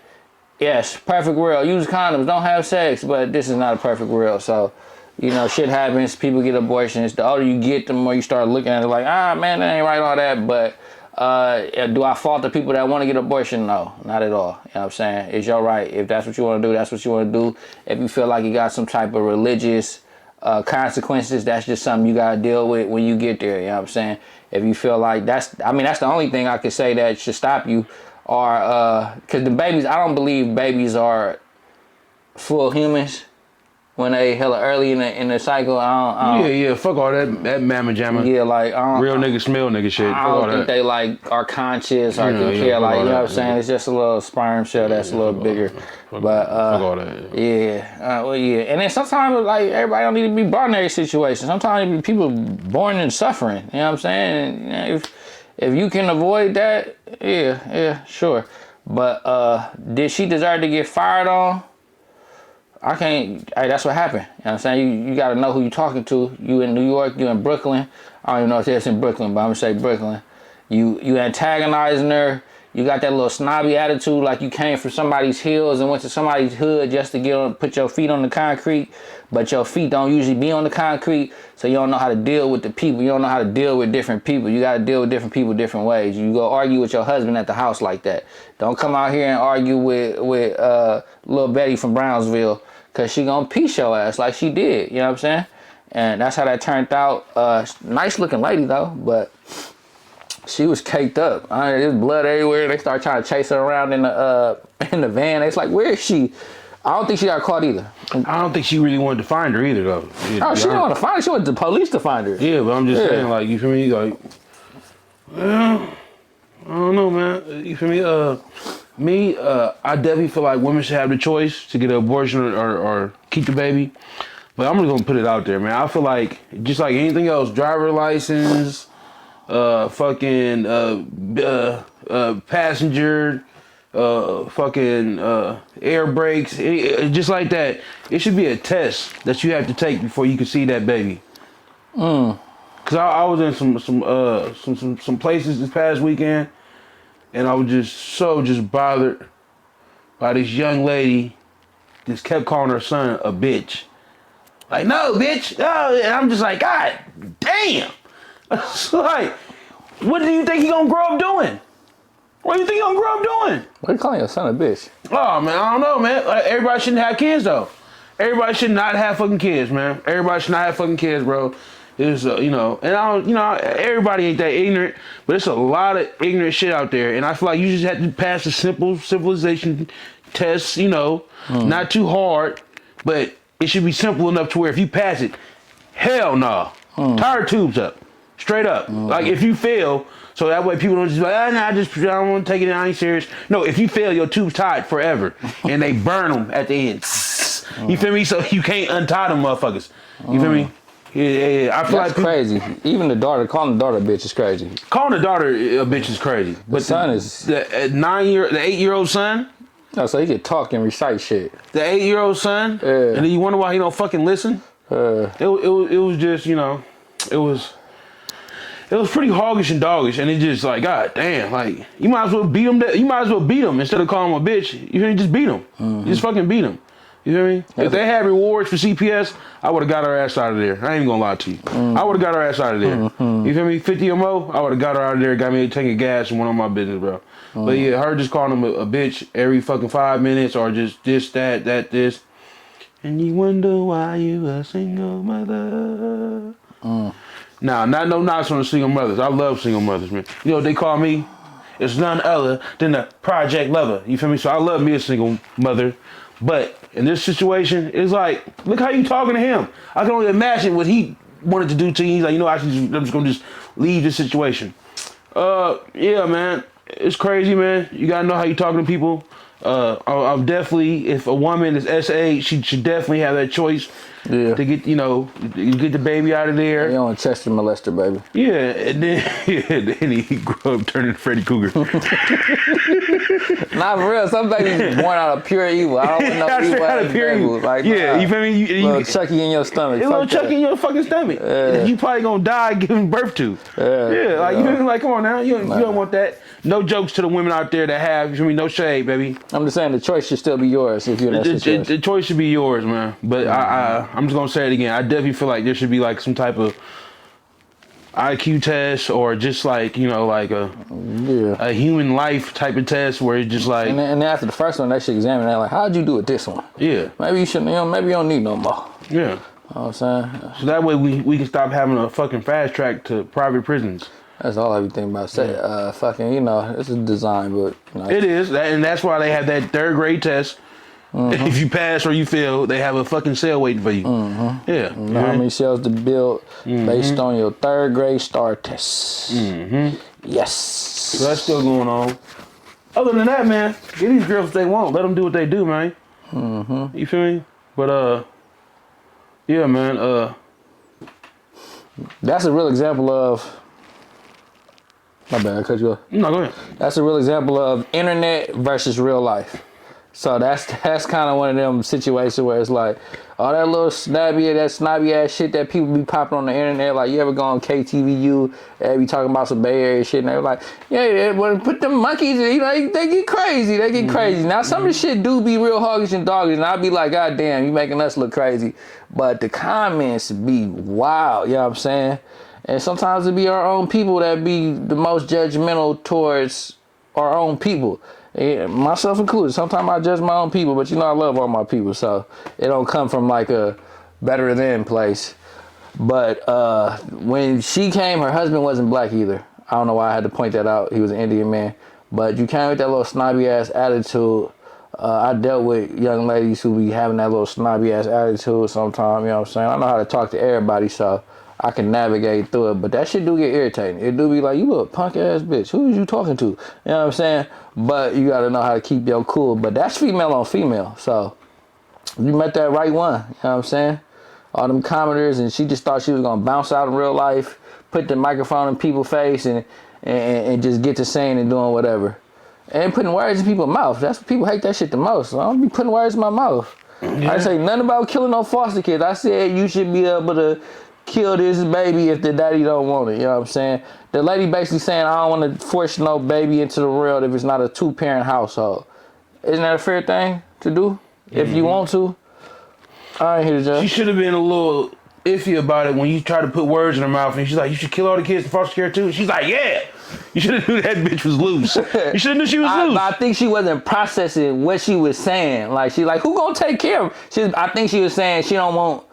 Yes, perfect world. Use condoms. Don't have sex. But this is not a perfect world. So, you know, shit happens. People get abortions. The older you get, the more you start looking at it like, man, that ain't right, all that. But do I fault the people that want to get abortion? No, not at all. You know what I'm saying? It's your right. If that's what you want to do, that's what you want to do. If you feel like you got some type of religious consequences, that's just something you got to deal with when you get there. You know what I'm saying? If you feel like that's the only thing I could say that should stop you. Or because the babies, I don't believe babies are full humans when they hella early in the cycle. I don't, Yeah, fuck all that mamma jamma. Yeah, like real nigga smell nigga shit. I don't think they like are conscious or can care. Like, you know what I'm saying? It's just a little sperm shell that's a little bigger. But fuck all that. Yeah, well, yeah. And then sometimes like everybody don't need to be brought in every situation. Sometimes people born in suffering. You know what I'm saying? And, you know, if you can avoid that, yeah, sure. But did she deserve to get fired on? I can't. Hey, that's what happened. You know what I'm saying? You got to know who you're talking to. You in New York, you in Brooklyn. I don't even know if it's in Brooklyn, but I'm going to say Brooklyn. You antagonizing her. You got that little snobby attitude like you came from somebody's hills and went to somebody's hood just to put your feet on the concrete. But your feet don't usually be on the concrete, so you don't know how to deal with the people. You don't know how to deal with different people. You got to deal with different people different ways. You go argue with your husband at the house like that. Don't come out here and argue with little Betty from Brownsville, because she gonna piece your ass like she did. You know what I'm saying? And that's how that turned out. Nice looking lady though, but she was caked up. There's blood everywhere. They start trying to chase her around in the van. It's like, where is she? I don't think she got caught either. I don't think she really wanted to find her either, though. No, she didn't want to find her. She wanted the police to find her. Yeah, but I'm just saying, like, you feel me? Like, well, I don't know, man. You feel me? Me, I definitely feel like women should have the choice to get an abortion or keep the baby. But I'm just gonna put it out there, man. I feel like just like anything else, driver license, fucking passenger, fucking air brakes, just like that. It should be a test that you have to take before you can see that baby. Cause I was in some places this past weekend, and I was just bothered by this young lady. Just kept calling her son a bitch. Like, no, bitch. No. And I'm just like, God damn. It's like, what do you think he gonna grow up doing? What do you think he gonna grow up doing? What are you calling your son a bitch? Oh, man, I don't know, man. Like, everybody shouldn't have kids, though. Everybody should not have fucking kids, man. Everybody should not have fucking kids, bro. It's, you know, and I don't, you know, everybody ain't that ignorant, but it's a lot of ignorant shit out there. And I feel like you just have to pass a simple civilization test, you know, not too hard, but it should be simple enough to where if you pass it, hell no. Tire tubes up. Straight up. Like if you fail, so that way people don't just be like, I don't want to take it, I ain't serious. No, if you fail, your tube's tied forever. And they burn them at the end. You feel me? So you can't untie them motherfuckers. You feel me? Yeah. I feel That's like crazy. Even calling the daughter a bitch is crazy. Calling the daughter a bitch is crazy. But the son is the 8-year-old son. No, so he could talk and recite shit. The 8-year-old son. And then you wonder why he don't fucking listen. It was just, you know, it was pretty hoggish and doggish, and it just like, God damn, like you might as well beat him. You might as well beat him instead of calling him a bitch. You feel me? Just beat him. You just fucking beat him. You feel me? If they had rewards for CPS, I would have got her ass out of there. I ain't even gonna lie to you. I would have got her ass out of there. You feel me? 50 or more, I would have got her out of there, got me a tank of gas and went on my business, bro. But yeah, her just calling him a bitch every fucking 5 minutes or just this, that, this. And you wonder why you a single mother. Nah, not no knocks on the single mothers. I love single mothers, man. You know what they call me? It's none other than a project lover. You feel me? So I love me a single mother. But in this situation, it's like, look how you talking to him. I can only imagine what he wanted to do to you. He's like, you know, I'm just gonna just leave this situation. Yeah, man. It's crazy, man. You gotta know how you talking to people. I'm definitely, if a woman is SA, she should definitely have that choice to get, you know, get the baby out of there. You don't Chester molester, baby. Yeah, and then he grew up turning Freddy Cougar. Nah, for real. Some babies born out of pure evil. I don't know evil out of pure evil. Like, yeah, you feel me? Little Chucky in your stomach. A little Chucky in your fucking stomach. You probably gonna die giving birth to. Yeah, like you feel me? Like, come on now, you don't want that. No jokes to the women out there that have, you feel me? No shade, baby. I'm just saying the choice should still be yours if you're in that situation. The choice should be yours, man. But I'm just gonna say it again. I definitely feel like there should be like some type of IQ test or just like, you know, like a human life type of test where it's just like. And then after the first one, they should examine that. Like, how'd you do it this one? Yeah. Maybe you shouldn't. You know, maybe you don't need no more. Yeah. You know what I'm saying? So that way we can stop having a fucking fast track to private prisons. That's all I be thinking about. Say, fucking, you know, it's a design, but you know. It is, and that's why they have that 3rd grade test. If you pass or you fail, they have a fucking cell waiting for you. Yeah. You know how many cells to build based on your 3rd grade STAR test. Yes. So that's still going on. Other than that, man, get these girls if they want. Let them do what they do, man. You feel me? But yeah, man. That's a real example of. My bad, I cut you off. No, go ahead. That's a real example of internet versus real life. So that's kind of one of them situations where it's like, all that little snobby ass shit that people be popping on the internet. Like, you ever go on KTVU, they be talking about some Bay Area shit, and they're like, yeah, well, put them monkeys, you know, they get crazy. Now, some of the shit do be real hoggish and doggish, and I'll be like, God damn, you making us look crazy. But the comments be wild, you know what I'm saying? And sometimes it be our own people that be the most judgmental towards our own people. Myself included. Sometimes I judge my own people, but you know I love all my people, so it don't come from like a better than place. But when she came, her husband wasn't black either. I don't know why I had to point that out. He was an Indian man. But you came with that little snobby ass attitude. I dealt with young ladies who be having that little snobby ass attitude sometimes, you know what I'm saying? I know how to talk to everybody, so I can navigate through it. But that shit do get irritating. It do be like, you a punk ass bitch. Who is you talking to? You know what I'm saying? But you got to know how to keep your cool. But that's female on female. So you met that right one. You know what I'm saying? All them commenters, and she just thought she was going to bounce out in real life, put the microphone in people's face, and just get to saying and doing whatever. And putting words in people's mouth. That's what people hate that shit the most. So I don't be putting words in my mouth. Yeah. I say nothing about killing no foster kids. I said you should be able to kill this baby if the daddy don't want it. You know what I'm saying? The lady basically saying I don't want to force no baby into the world if it's not a 2-parent household. Isn't that a fair thing to do? If you want to? I ain't here to judge. She should have been a little iffy about it when you try to put words in her mouth and she's like, you should kill all the kids in foster care too. She's like, yeah. You should have knew that bitch was loose. You should have knew she was loose. I think she wasn't processing what she was saying. Like, she like, who gonna take care of her? I think she was saying she don't want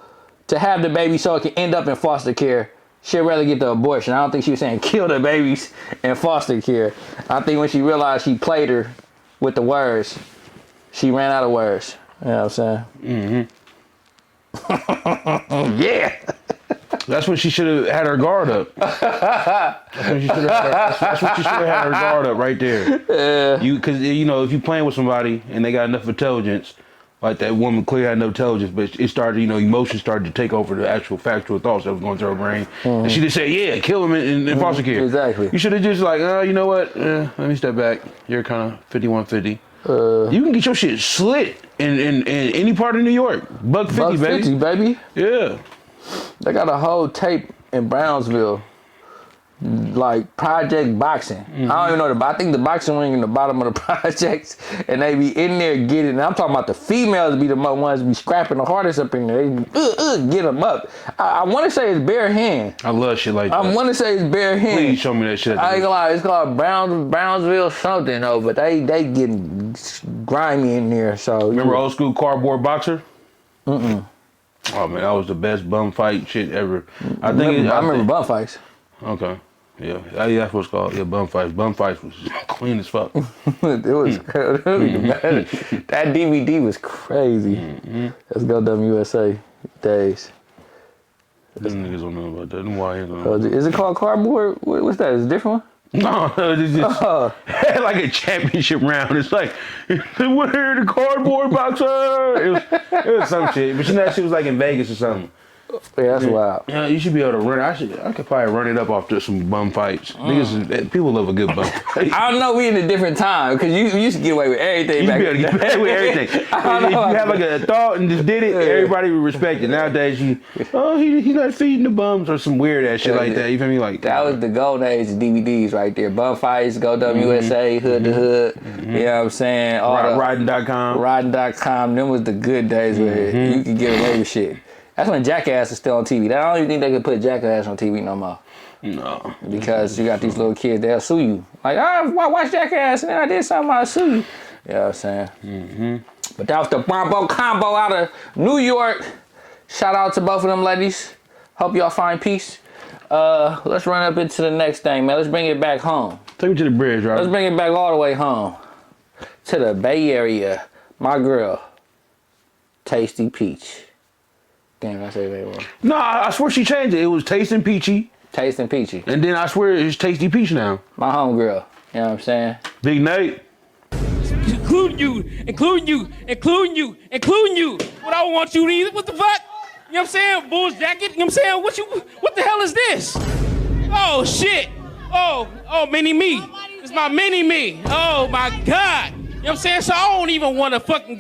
to have the baby so it can end up in foster care. She'd rather get the abortion. I don't think she was saying kill the babies in foster care. I think when she realized she played her with the words, she ran out of words. You know what I'm saying? Yeah. That's when she should have had her guard up. That's when she should have had her guard up right there. Because if you're playing with somebody and they got enough intelligence, like that woman clearly had no intelligence, but it started, emotions started to take over the actual factual thoughts that was going through her brain. And she just said, yeah, kill him in foster care. Exactly. You should have just like, you know what? Let me step back. You're kind of 5150. You can get your shit slit in any part of New York. $1.50, baby. $1.50, baby. Yeah. They got a whole tape in Brownsville, like Project Boxing. I don't even know I think the boxing ring in the bottom of the projects, and they be in there getting. And I'm talking about the females be the ones be scrapping the hardest up in there. They get them up. I want to say it's bare hand. I love shit like that. I want to say it's bare hand. Please show me that shit. I ain't gonna lie, it's called Brownsville something though, but they getting grimy in there. So remember old school cardboard boxer? Oh man, that was the best bum fight shit ever. I remember bum fights. Okay. Yeah, that's what it's called. Yeah, bum fights. Bum fights was clean as fuck. It was that DVD was crazy. Let's go WSA days. Them niggas don't know about that. Them YNs don't know. Is it called cardboard? What's that? Is it a different one? No, it's just had like a championship round. It's like, we're the cardboard boxer. It was some shit. But that shit was like in Vegas or something. Yeah, that's wild. Yeah, you should be able to run. I could probably run it up off to some bum fights. Niggas, people love a good bum fight. I don't know. We in a different time because you used to get away with everything. You used to be able to get away with everything. If you have like a thought and just did it, everybody would respect it. Nowadays, he's not feeding the bums or some weird ass shit like that. You feel me? Like that was the golden age of DVDs right there. Bum fights, Go WSA, Hood to Hood. You know what I'm saying? Riding.com. Riding.com. Them was the good days where you could get away with shit. That's when Jackass is still on TV. I don't even think they could put Jackass on TV no more. No. Because you got these little kids, they'll sue you. Like, I watched Jackass and then I did something, I'll sue you. You know what I'm saying? But that was the Bravo combo out of New York. Shout out to both of them ladies. Hope y'all find peace. Let's run up into the next thing, man. Let's bring it back home. Take me to the bridge, right? Let's bring it back all the way home. To the Bay Area. My girl, Tasty Peach. Damn, I say that wrong. No, I swear she changed it. It was Tasting Peachy. Tasting Peachy. And then I swear it's Tasty Peach now. My homegirl. You know what I'm saying? Big Nate. Including you. What I want you to eat. What the fuck? You know what I'm saying? Bull's jacket. You know what I'm saying? What the hell is this? Oh, shit. Oh, mini me. It's my mini me. Oh, my God. You know what I'm saying? So I don't even want to fucking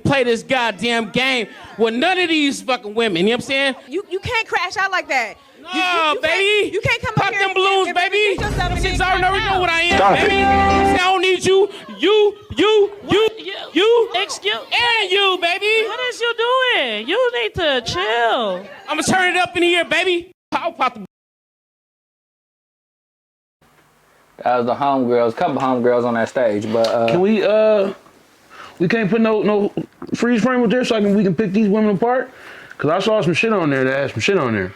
play this goddamn game with none of these fucking women. You know what I'm saying? You can't crash out like that. No, baby. You can't come Pop up here them balloons, and baby. Since I already know what I am, Stop baby. it. I don't need you. You, Excuse and you, baby. What is you doing? You need to chill. I'm gonna turn it up in here, baby. I'll pop the. That was the homegirls, a couple homegirls on that stage, but Can we can't put no freeze frame up there so we can pick these women apart? Cause I saw some shit on there that had some shit on there.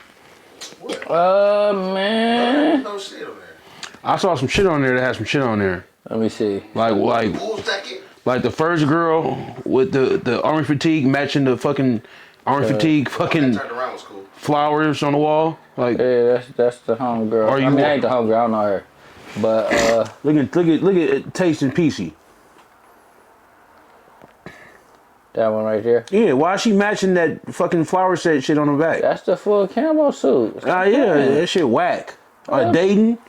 man. No shit on there. I saw some shit on there that had some shit on there. Let me see. Like the first girl with the army fatigue matching the fucking army fatigue fucking flowers on the wall. Like yeah, that's the homegirl. I mean, that ain't the homegirl. I don't know her. But look at Taste and Peachy. That one right there. Yeah, why is she matching that fucking flower set shit on the back? That's the full camo suit. Yeah, that shit whack. Dating.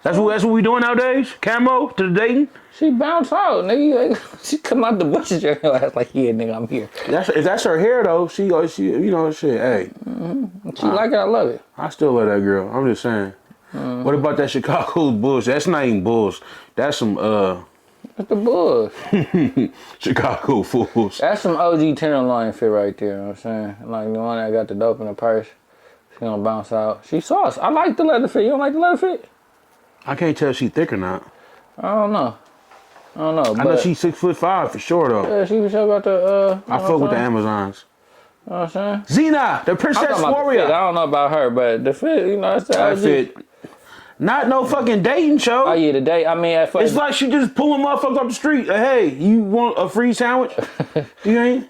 That's what we doing nowadays. Camo to the dating. She bounce out, nigga. Like, she come out the bushes your ass like, yeah, nigga, I'm here. If that's her hair though, she you know shit. Hey, she like it. I love it. I still love that girl. I'm just saying. What about that Chicago Bulls? That's not even Bulls. That's some What's the Bulls? Chicago Fools. That's some OG Tenderloin fit right there. You know what I'm saying? Like the one that got the dope in the purse. She gonna bounce out. She sauce. I like the leather fit. You don't like the leather fit? I can't tell if she thick or not. I don't know. I know she's 6'5" for sure though. Yeah, she for sure got the. I fuck with the Amazons. You know what I'm saying? Xena, the Princess Warrior. I don't know about her, but the fit, you know, that's the that fit. Not no fucking dating show. Oh yeah, the date. I mean, it's like she just pulling motherfuckers up the street. Hey, you want a free sandwich? You ain't.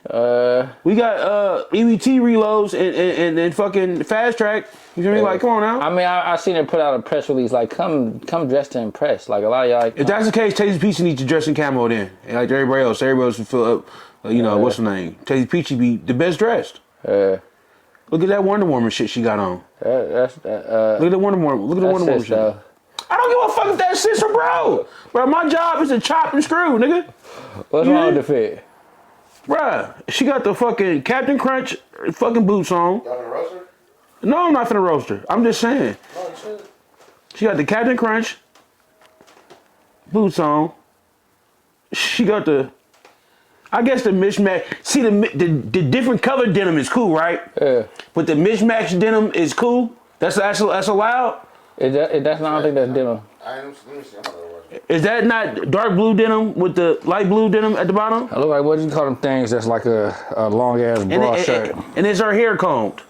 We got EBT reloads and fucking fast track. You feel me? Like, come on now. I mean, I seen her put out a press release like, come dressed to impress. Like a lot of y'all. Like, if that's the case, Tasty Peachy needs to dress in camo then. And like everybody else should fill up. You know what's her name? Tasty Peachy be the best dressed. Look at that Wonder Woman shit she got on. Look at the Wonder Woman. Look at the Wonder Woman shit. I don't give a fuck if that's sis or bro. Bro, my job is to chop and screw, nigga. What's wrong with the fit? Bruh, she got the fucking Captain Crunch fucking boots on. Y'all finna roast her? No, I'm not finna roast her. I'm just saying. No, you should. She got the Captain Crunch boots on. She got the, I guess the mismatch. See, the different color denim is cool, right? Yeah. But the mismatched denim is cool. That's allowed. That's not. I don't think that's denim. Let me see. I'm not gonna watch it. Is that not dark blue denim with the light blue denim at the bottom? I look like, what do you call them things? That's like a long ass bra shirt. And is her hair combed?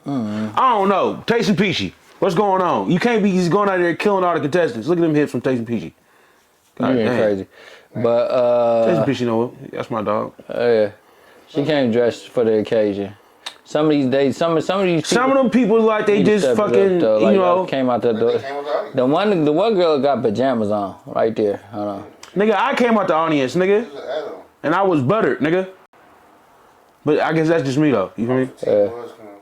I don't know. Tasty Peachy, what's going on? You can't be just going out there killing all the contestants. Look at them hips from Tasty Peachy. You ain't crazy. But Tasty Peachy, know that's my dog. Yeah, she came dressed for the occasion. Some of these days, some of these people, some of them people like they just fucking like, you know came out the door. The one girl got pajamas on right there. Hold on. Nigga, I came out the audience, nigga, and I was buttered, nigga. But I guess that's just me though. You feel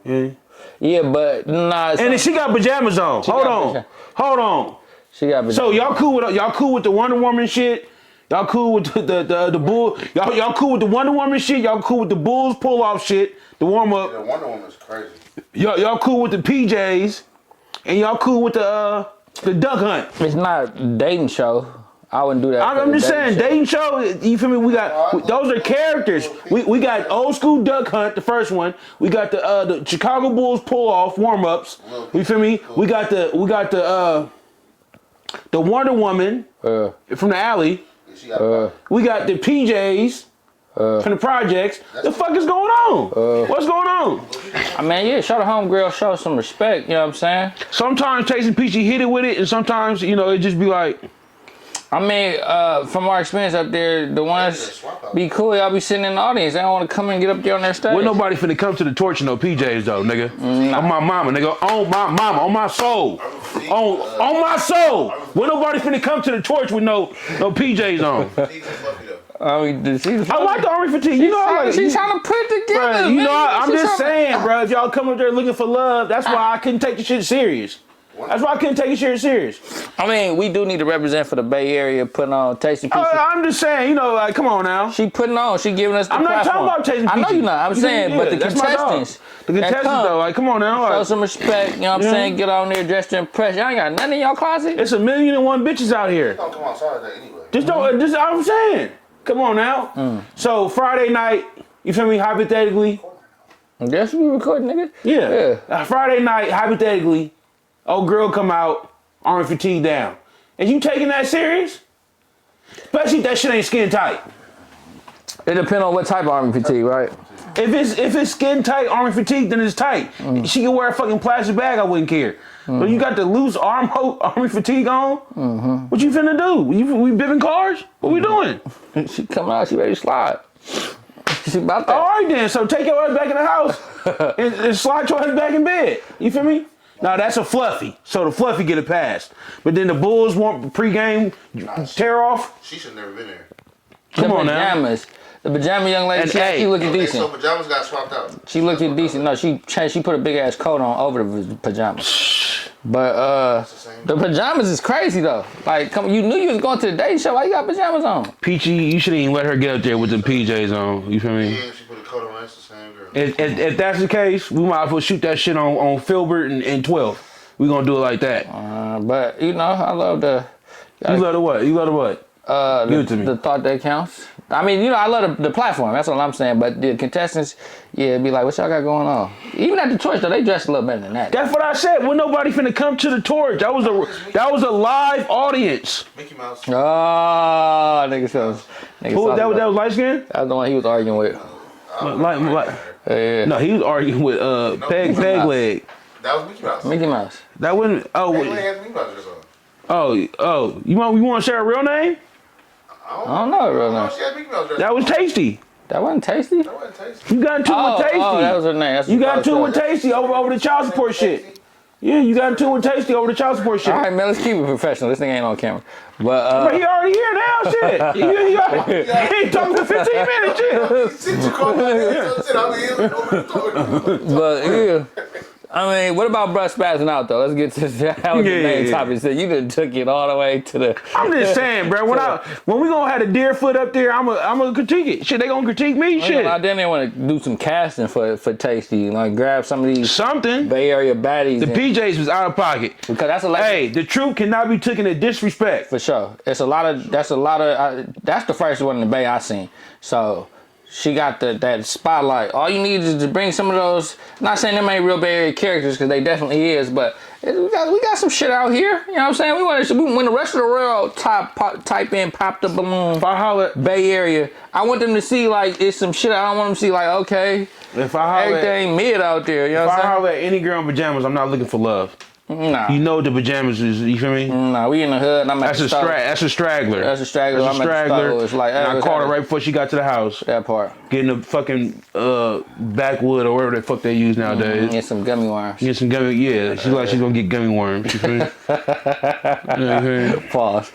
me? Yeah, but nah. And then she got pajamas on. Hold on. She got pajamas. So y'all cool with the Wonder Woman shit? Y'all cool with the bull? Y'all cool with the Wonder Woman shit? Y'all cool with the Bulls pull off shit? The warm up. Yeah, the Wonder Woman's crazy. Y'all cool with the PJs, and y'all cool with the duck hunt. It's not a dating show. I wouldn't do that. I'm just saying, dating show. You feel me? We got those are characters. We got old school duck hunt, the first one. We got the Chicago Bulls pull off warm ups. You feel me? We got the Wonder Woman from the alley. We got the PJs. From the projects, the fuck is going on? What's going on? I mean, yeah, show the homegirl, show some respect, you know what I'm saying? Sometimes Tasty Peachy hit it with it, and sometimes, you know, it just be like... I mean, from our experience up there, the ones be cool, y'all be sitting in the audience. They don't want to come and get up there on their stage. Well, nobody finna come to the torch in no PJs, though, nigga. On my mama, nigga. On my mama, on my soul. On my soul. Well, nobody finna come to the torch with no PJs on. I like the army fatigue. You know, she's trying to put it together. Bro, you know, I'm just saying, bro. If y'all come up there looking for love, that's why I couldn't take the shit serious. That's why I couldn't take the shit serious. I mean, we do need to represent for the Bay Area, putting on Tasty Peachy. I'm just saying, you know, like, come on now. She putting on, she giving us the I'm not platform. talking about Tasty Peachy. I know you're not. I'm saying, but the contestants. The contestants, though, like, come on now. Show some respect, you know what I'm saying? Get on there dressed to impress. Y'all ain't got nothing in y'all closet? It's 1,000,001 bitches out here. Don't come outside that anyway. Just I'm saying. Come on now. So Friday night, you feel me? Hypothetically. Guess we recording, nigga. Yeah. Friday night, hypothetically, old girl come out, arm fatigue down. Is you taking that serious? Especially if that shit ain't skin tight. It depends on what type of army fatigue, right? If it's skin tight army fatigue, then it's tight. She can wear a fucking plastic bag, I wouldn't care. But you got the loose army fatigue on? What you finna do? We bipping cars? What we doing? She coming out, she ready to slide. She about that. All right then. So take your ass back in the house and slide your ass back in bed. You feel me? Now that's a fluffy. So the fluffy get a pass. But then the Bulls want pregame tear off. She should never been there. Come on pajamas. Now. The pajama young lady, she looking decent. So pajamas got swapped out. She looking decent. No, she put a big ass coat on over the pajamas. But the pajamas is crazy though. Like, you knew you was going to the dating show. Why you got pajamas on? Peachy, you shouldn't even let her get up there with the PJs on. You feel me? Yeah, she put a coat on. That's the same girl. If that's the case, we might as well shoot that shit on Filbert and 12. We gonna do it like that. But you know, I love the. You love the what? You love the what? Give it to me. The thought that counts. I mean, you know, I love the platform. That's all I'm saying. But the contestants, yeah, it'd be like, what y'all got going on? Even at the torch, though, they dress a little better than that. That's what I said. When nobody finna come to the torch, that was a live audience. Mickey Mouse. Oh, nigga, Who that was light skin? That was the one he was arguing with. No, he was arguing with Peg Leg. That was Mickey Mouse. Mickey Mouse. That wasn't. Oh, Peg Leg had Mickey Mouse dress on. Oh, you want to share a real name? I don't know her real name. She had Mickey Mouse dress That was Tasty. That wasn't Tasty? That wasn't Tasty. You got into it with Tasty. Oh, that was her name. You got into it with Tasty over the child support shit. Yeah, you got into it with Tasty over the child support shit. All right, man, let's keep it professional. This thing ain't on camera. But he already here now, shit. He ain't talking for 15 minutes, But yeah. I mean, what about bruh spazzing out though? Let's get to that was the main topic. So you done took it all the way to the. I'm just saying, bro. When we gonna have the deer foot up there, I'm gonna critique it. Shit, they gonna critique me. Shit. Then they want to do some casting for Tasty, like grab some of these Bay Area baddies. The PJs was out of pocket because that's a Hey, the truth cannot be taken as disrespect. For sure, that's the first one in the Bay I seen. So. She got that spotlight. All you need is to bring some of those. Not saying them ain't real Bay Area characters because they definitely is, but we got some shit out here. You know what I'm saying? When the rest of the world type in pop the balloon. If I holler Bay Area, I want them to see like it's some shit. I don't want them to see like okay, if I holler everything mid out there. You know what I'm saying? If I holler at any girl in pajamas, I'm not looking for love. Nah. You know what the pajamas is, you feel me? Nah, we in the hood and I'm at the store. That's a straggler. That's a straggler. I'm at the store. It's like, and I called her right before she got to the house. That part. Getting the fucking backwood or whatever the fuck they use nowadays. Get some gummy worms. Get some gummy, yeah. She's like she's gonna get gummy worms. You feel me? Pause.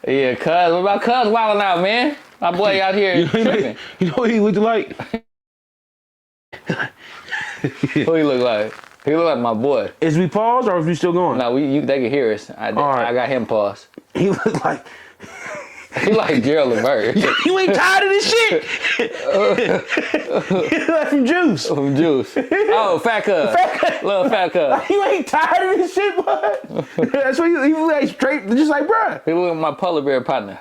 Yeah, cuz. What about cuz wilding out, man? My boy out here tripping. You know what he looked like? Who he look like? He look like my boy. Is we paused or is we still going? No, they can hear us. I got him paused. He look like... He like Gerald Levert. You ain't tired of this shit? He like from Juice. From Juice. Oh, fat cuz. Little fat cuz. You ain't tired of this shit, bud? That's what he like straight, just like bruh. He look like my polar bear partner.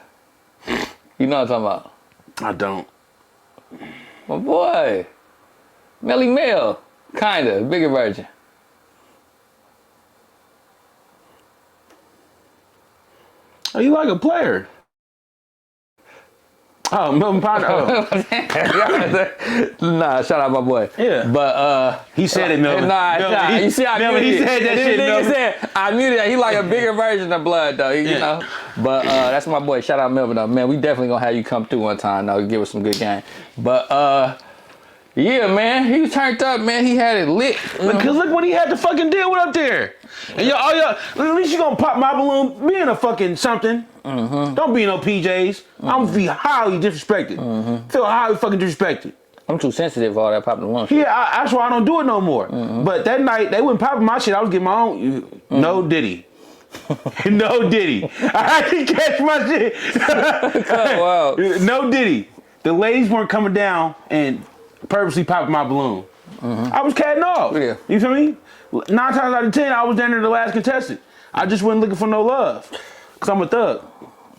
You know what I'm talking about? I don't. My boy. Melly Mel. Kinda. Bigger version. Oh, you like a player? Oh, Melvin Ponder. Oh. Nah, shout out my boy. Yeah. But he said it, Melvin. Nah, you see how he said that shit, Melvin. Said, I muted that. He like a bigger version of Blood, though. You know? But that's my boy. Shout out Melvin, though. Man, we definitely gonna have you come through one time, though. Give us some good game. But yeah, man, he was turned up, man. He had it lit. Because look what he had to fucking deal with up there. And y'all, at least you gonna pop my balloon, be in a fucking something. Don't be in no PJs. I'm gonna be highly disrespected. Feel highly fucking disrespected. I'm too sensitive for all that popping balloon. Yeah, that's why I don't do it no more. But that night, they wasn't popping my shit. I was getting my own. No Diddy. No Diddy. I didn't catch my shit. Wow. No Diddy. The ladies weren't coming down and purposely popping my balloon. I was catting off. Yeah. You feel me? 9 times out of 10, I was down there the last contestant. I just wasn't looking for no love. Because I'm a thug.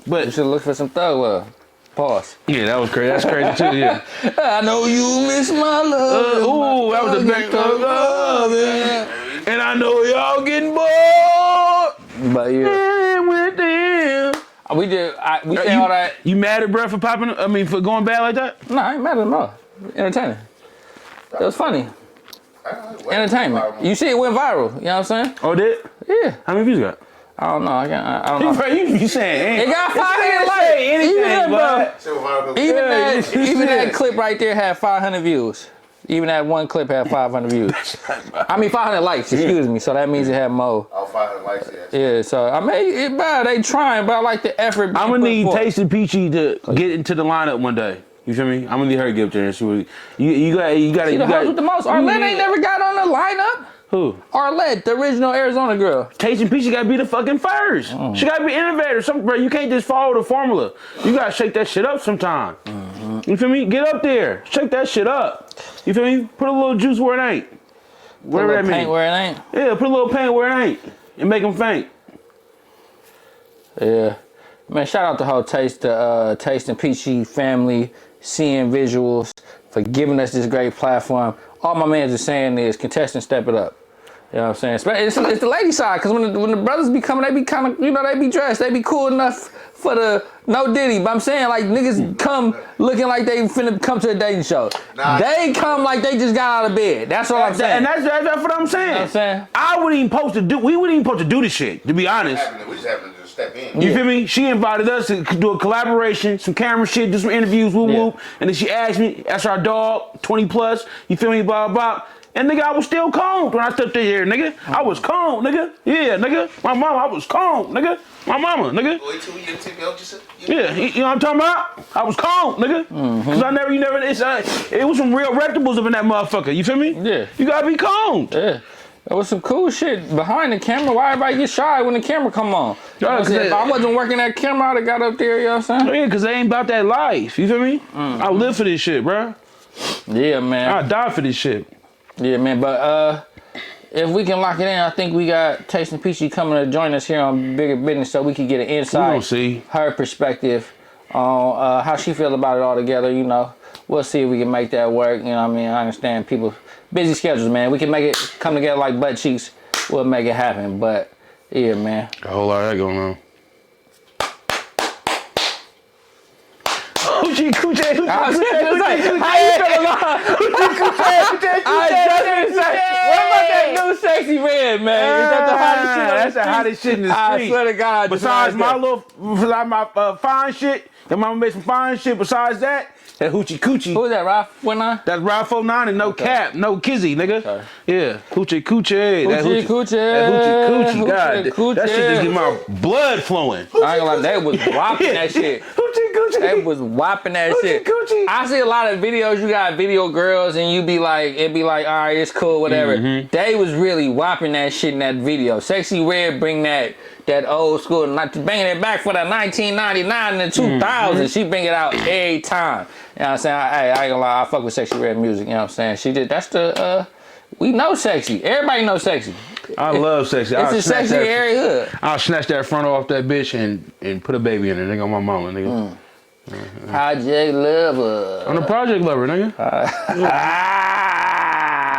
But you should look for some thug love. Pause. Yeah, that was crazy. That's crazy too, yeah. I know you miss my love. Ooh, that was the best thug love. And I know y'all getting bored. But yeah. With them. We say all that. You mad at bruh for popping, for going bad like that? No, I ain't mad at him at all. Entertaining. That was funny. Entertainment. You see it went viral. You know what I'm saying? Oh, it did? Yeah. How many views you got? I don't know. I don't know. Bro, you be saying It got 500 likes. anything, bro. Even that clip right there had 500 views. Even that one clip had 500 views. I mean 500 likes, excuse me. So that means it had more. Oh, 500 likes, yeah. Yeah, so I mean, they trying, but I like the effort. I'm gonna need Tasty Peachy to get into the lineup one day. You feel me? I'm gonna need her to get up there and see what you got. See the host with the most. Arlette ain't never got on the lineup. Who? Arlette, the original Arizona girl. Tasty Peachy gotta be the fucking first. She gotta be innovator. Bro, you can't just follow the formula. You gotta shake that shit up sometime. You feel me? Get up there, shake that shit up. You feel me? Put a little juice where it ain't. Whatever that means. Paint where it ain't. Yeah, put a little paint where it ain't, and make them faint. Yeah, man. Shout out to whole Taste and Peachy family, seeing visuals, for giving us this great platform. All my mans are saying is, contestants, step it up. You know what I'm saying? It's the lady side, because when the brothers be coming, they be kind of, they be dressed, they be cool enough for the no diddy. But I'm saying, like, niggas come looking like they finna come to a dating show. Nah, they come like they just got out of bed. That's what I'm saying. And that's what I'm saying. You know what I'm saying? We wouldn't even supposed to do this shit, to be honest. We just happened to just step in. You feel me? She invited us to do a collaboration, some camera shit, do some interviews, whoop. And then she asked me, that's our dog, 20 plus, you feel me, blah, blah. And nigga, I was still combed when I stepped in here, nigga. I was combed, nigga. Yeah, nigga. My mama, I was combed, nigga. My mama, nigga. Yeah, you know what I'm talking about? I was combed, nigga. Cause it was some real reputables up in that motherfucker. You feel me? Yeah. You gotta be combed. Yeah. There was some cool shit behind the camera. Why everybody get shy when the camera come on? You know if I wasn't working that camera, I'd have got up there, you know what I'm saying? Yeah, cause they ain't about that life. You feel me? I live for this shit, bro. Yeah, man. I die for this shit. Yeah, man, but if we can lock it in, I think we got Taste and Peachy coming to join us here on Bigger Business so we can get an insight, her perspective on how she feel about it all together, We'll see if we can make that work, you know what I mean? I understand people, busy schedules, man. We can make it come together like butt cheeks. We'll make it happen, but yeah, man. A whole lot of that going on. Hoochie coochie, hoochie I was coochie, just like, hoochie how you feel about hoochie coochie, I was just gonna say, what about that new Sexy Red, man? Is that the hottest shit? That's the hottest shit in the street. I swear to God. Besides my fine shit, your mama made some fine shit. Besides that hoochie coochie. Who is that, Ralph 49? That's Ralph 49 and no cap, no kizzy, nigga. Okay. Yeah, hoochie coochie. That hoochie coochie. God, that shit just get my blood flowing. I ain't gonna lie, they was whopping that shit. Hoochie coochie. They was whopping that shit. Coochie. I see a lot of videos, you got video girls and it'd be like, all right, it's cool, whatever. They was really whopping that shit in that video. Sexy Red bring that old school, bringing it back for the 1999 and the 2000s. She bring it out every time. You know what I'm saying? I ain't gonna lie, I fuck with Sexy Red music, you know what I'm saying? That's the, we know Sexy. Everybody knows Sexy. I love Sexy. It's a Sexy area hood. I'll snatch that front off that bitch and put a baby in it, nigga, on my mama, nigga. Project Lover. I'm a Project Lover, nigga.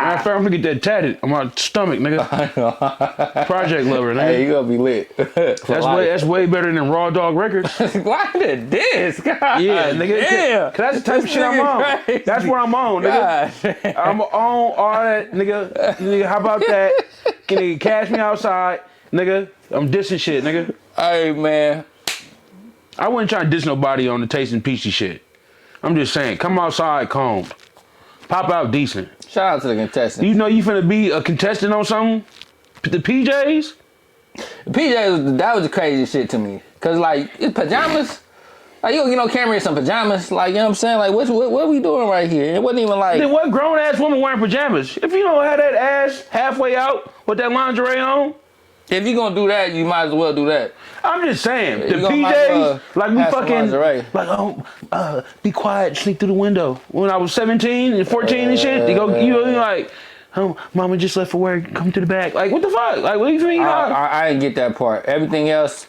I'm gonna get that tatted on my stomach, nigga. Project Lover, nigga. Hey, you gonna be lit. That's way better than Raw Dog Records. Why did this? God, yeah, nigga. Damn. Cause that's the type of shit I'm on. Crazy. That's what I'm on, nigga. I'm on all that, nigga. How about that? Nigga, cash me outside, nigga. I'm dissing shit, nigga. Hey, man. I wouldn't try to diss nobody on the Taste and Peachy shit. I'm just saying, come outside combed. Pop out decent. Shout out to the contestant. You know you finna be a contestant on something? The PJs? The PJs, that was the craziest shit to me. Cause like, it's pajamas. Like, you gonna get on camera in some pajamas. Like, you know what I'm saying? Like, what are we doing right here? It wasn't even like... Then what grown ass woman wearing pajamas? If you don't have that ass halfway out with that lingerie on? If you gonna do that, you might as well do that. I'm just saying, the PJs, like we fucking, like, be quiet, sneak through the window. When I was 17 and 14 and shit, you like, oh, mama just left for work, come to the back. Like, what the fuck? Like, what do you think? I didn't get that part. Everything else,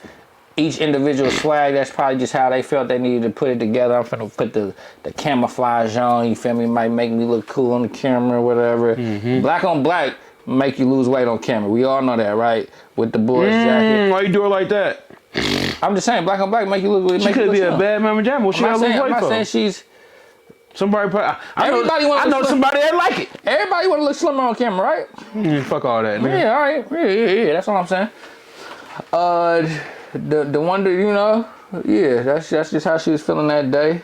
each individual swag, that's probably just how they felt they needed to put it together. I'm finna put the camouflage on, you feel me? Might make me look cool on the camera or whatever. Black on black make you lose weight on camera. We all know that, right? With the boys jacket. Why you do it like that? I'm just saying, black on black make you look. She could be a bad mama jam. What she got to lose weight for? I'm not saying she's. Somebody probably. I know somebody that like it. Everybody want to look slimmer on camera, right? Fuck all that, nigga. Yeah, all right. Yeah. That's what I'm saying. The one that, you know, yeah, that's just how she was feeling that day.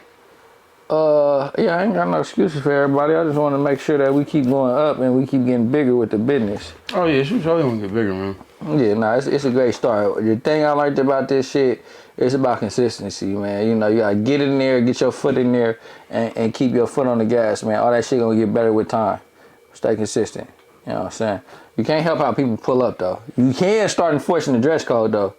Yeah, I ain't got no excuses for everybody. I just want to make sure that we keep going up and we keep getting bigger with the business. Oh yeah, she totally want to get bigger, man. Yeah, nah, it's a great start. The thing I liked about this shit, it's about consistency, man. You know, you gotta get in there, get your foot in there, and keep your foot on the gas, man. All that shit gonna get better with time. Stay consistent. You know what I'm saying? You can't help how people pull up, though. You can start enforcing the dress code, though.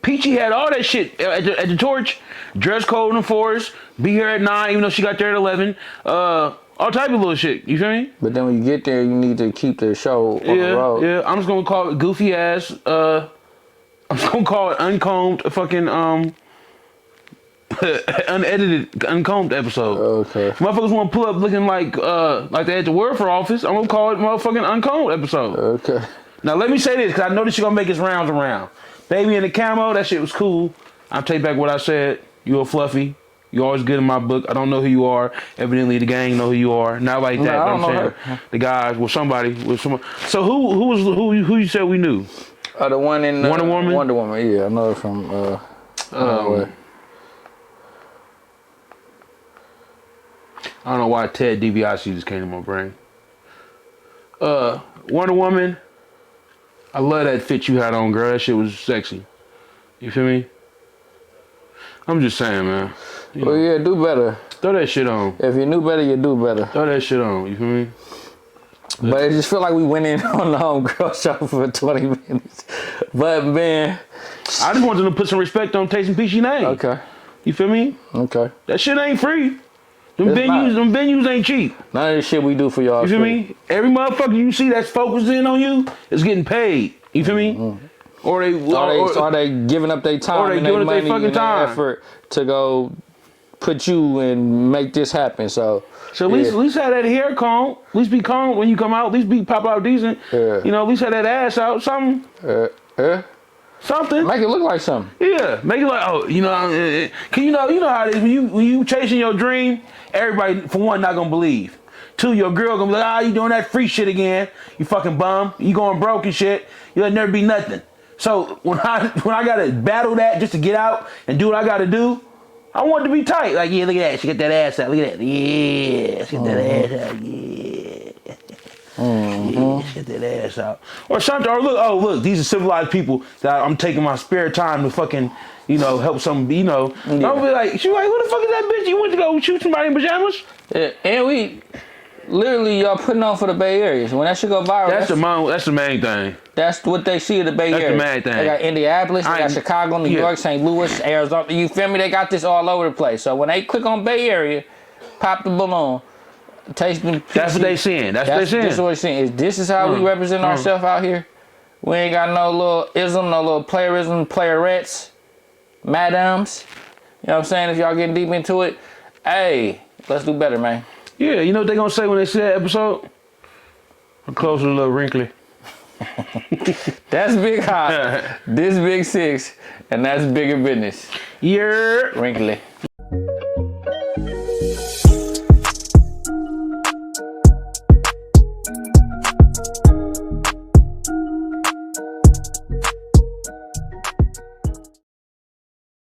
Peachy had all that shit at the Torch. Dress code enforced. Be here at 9, even though she got there at 11. All type of little shit. You feel me? But then when you get there, you need to keep the show on the road. Yeah. I'm just gonna call it goofy ass. I'm just gonna call it uncombed fucking unedited uncombed episode. Okay. Motherfuckers want to pull up looking like they had to work for office. I'm gonna call it motherfucking uncombed episode. Okay. Now let me say this, because I know that you're gonna make his rounds around. Baby in the camo, that shit was cool. I'll take back what I said. You a fluffy. You always good in my book. I don't know who you are. Evidently the gang know who you are. Not like that. I don't know saying her. the guys with somebody. So who you said we knew? The one in Wonder Woman. Wonder Woman. Yeah, I know her from. I don't know why Ted DiBiase just came to my brain. Wonder Woman. I love that fit you had on, girl. That shit was sexy. You feel me? I'm just saying, man. Well, yeah, do better. Throw that shit on. If you knew better, you do better. Throw that shit on. You feel me? But it just feel like we went in on the homegirl show for 20 minutes. But, man. I just wanted to put some respect on Tasting Peachy name. Okay. You feel me? Okay. That shit ain't free. Them venues ain't cheap. None of the shit we do for y'all. You feel me? Every motherfucker you see that's focused in on you is getting paid. You feel me? Mm-hmm. Or they giving up their time and their money and their effort to go put you and make this happen. So at least have that hair combed. At least be combed when you come out. At least be pop out decent. Yeah. You know, at least have that ass out. Something. Something. Make it look like something. Yeah. Make it like, oh, you know, cause you know how it is when you chasing your dream. Everybody, for one, not gonna believe. Two, your girl gonna be like, you doing that free shit again. You fucking bum. You going broke and shit. You'll never be nothing. So when I gotta battle that just to get out and do what I gotta do, I want it to be tight. Like, yeah, look at that. She got that ass out. Look at that. Yeah, she got that ass out. Yeah. Yeah, she got that ass out. Or something. Or look, these are civilized people that I'm taking my spare time to fucking, you know, help some, you know. Yeah. I'll be like, she like, who the fuck is that bitch? You went to go shoot somebody in pajamas? Yeah, and we literally y'all putting on for the Bay Area. So when that shit go viral, that's the main thing. That's what they see in the Bay Area. That's the main thing. They got Indianapolis, they got Chicago, New York, St. Louis, Arizona. You feel me? They got this all over the place. So when they click on Bay Area, pop the balloon, tasting. That's what they seeing. That's what they seeing. This is what they seeing. This is how we represent ourselves out here. We ain't got no little ism, no little playerism, playerettes, madams. You know what I'm saying? If y'all getting deep into it, hey, let's do better, man. Yeah, you know what they gonna say when they see that episode? I'm close to a little wrinkly. That's Big Hot, this Big 6, and that's bigger business. Yeah. Wrinkly.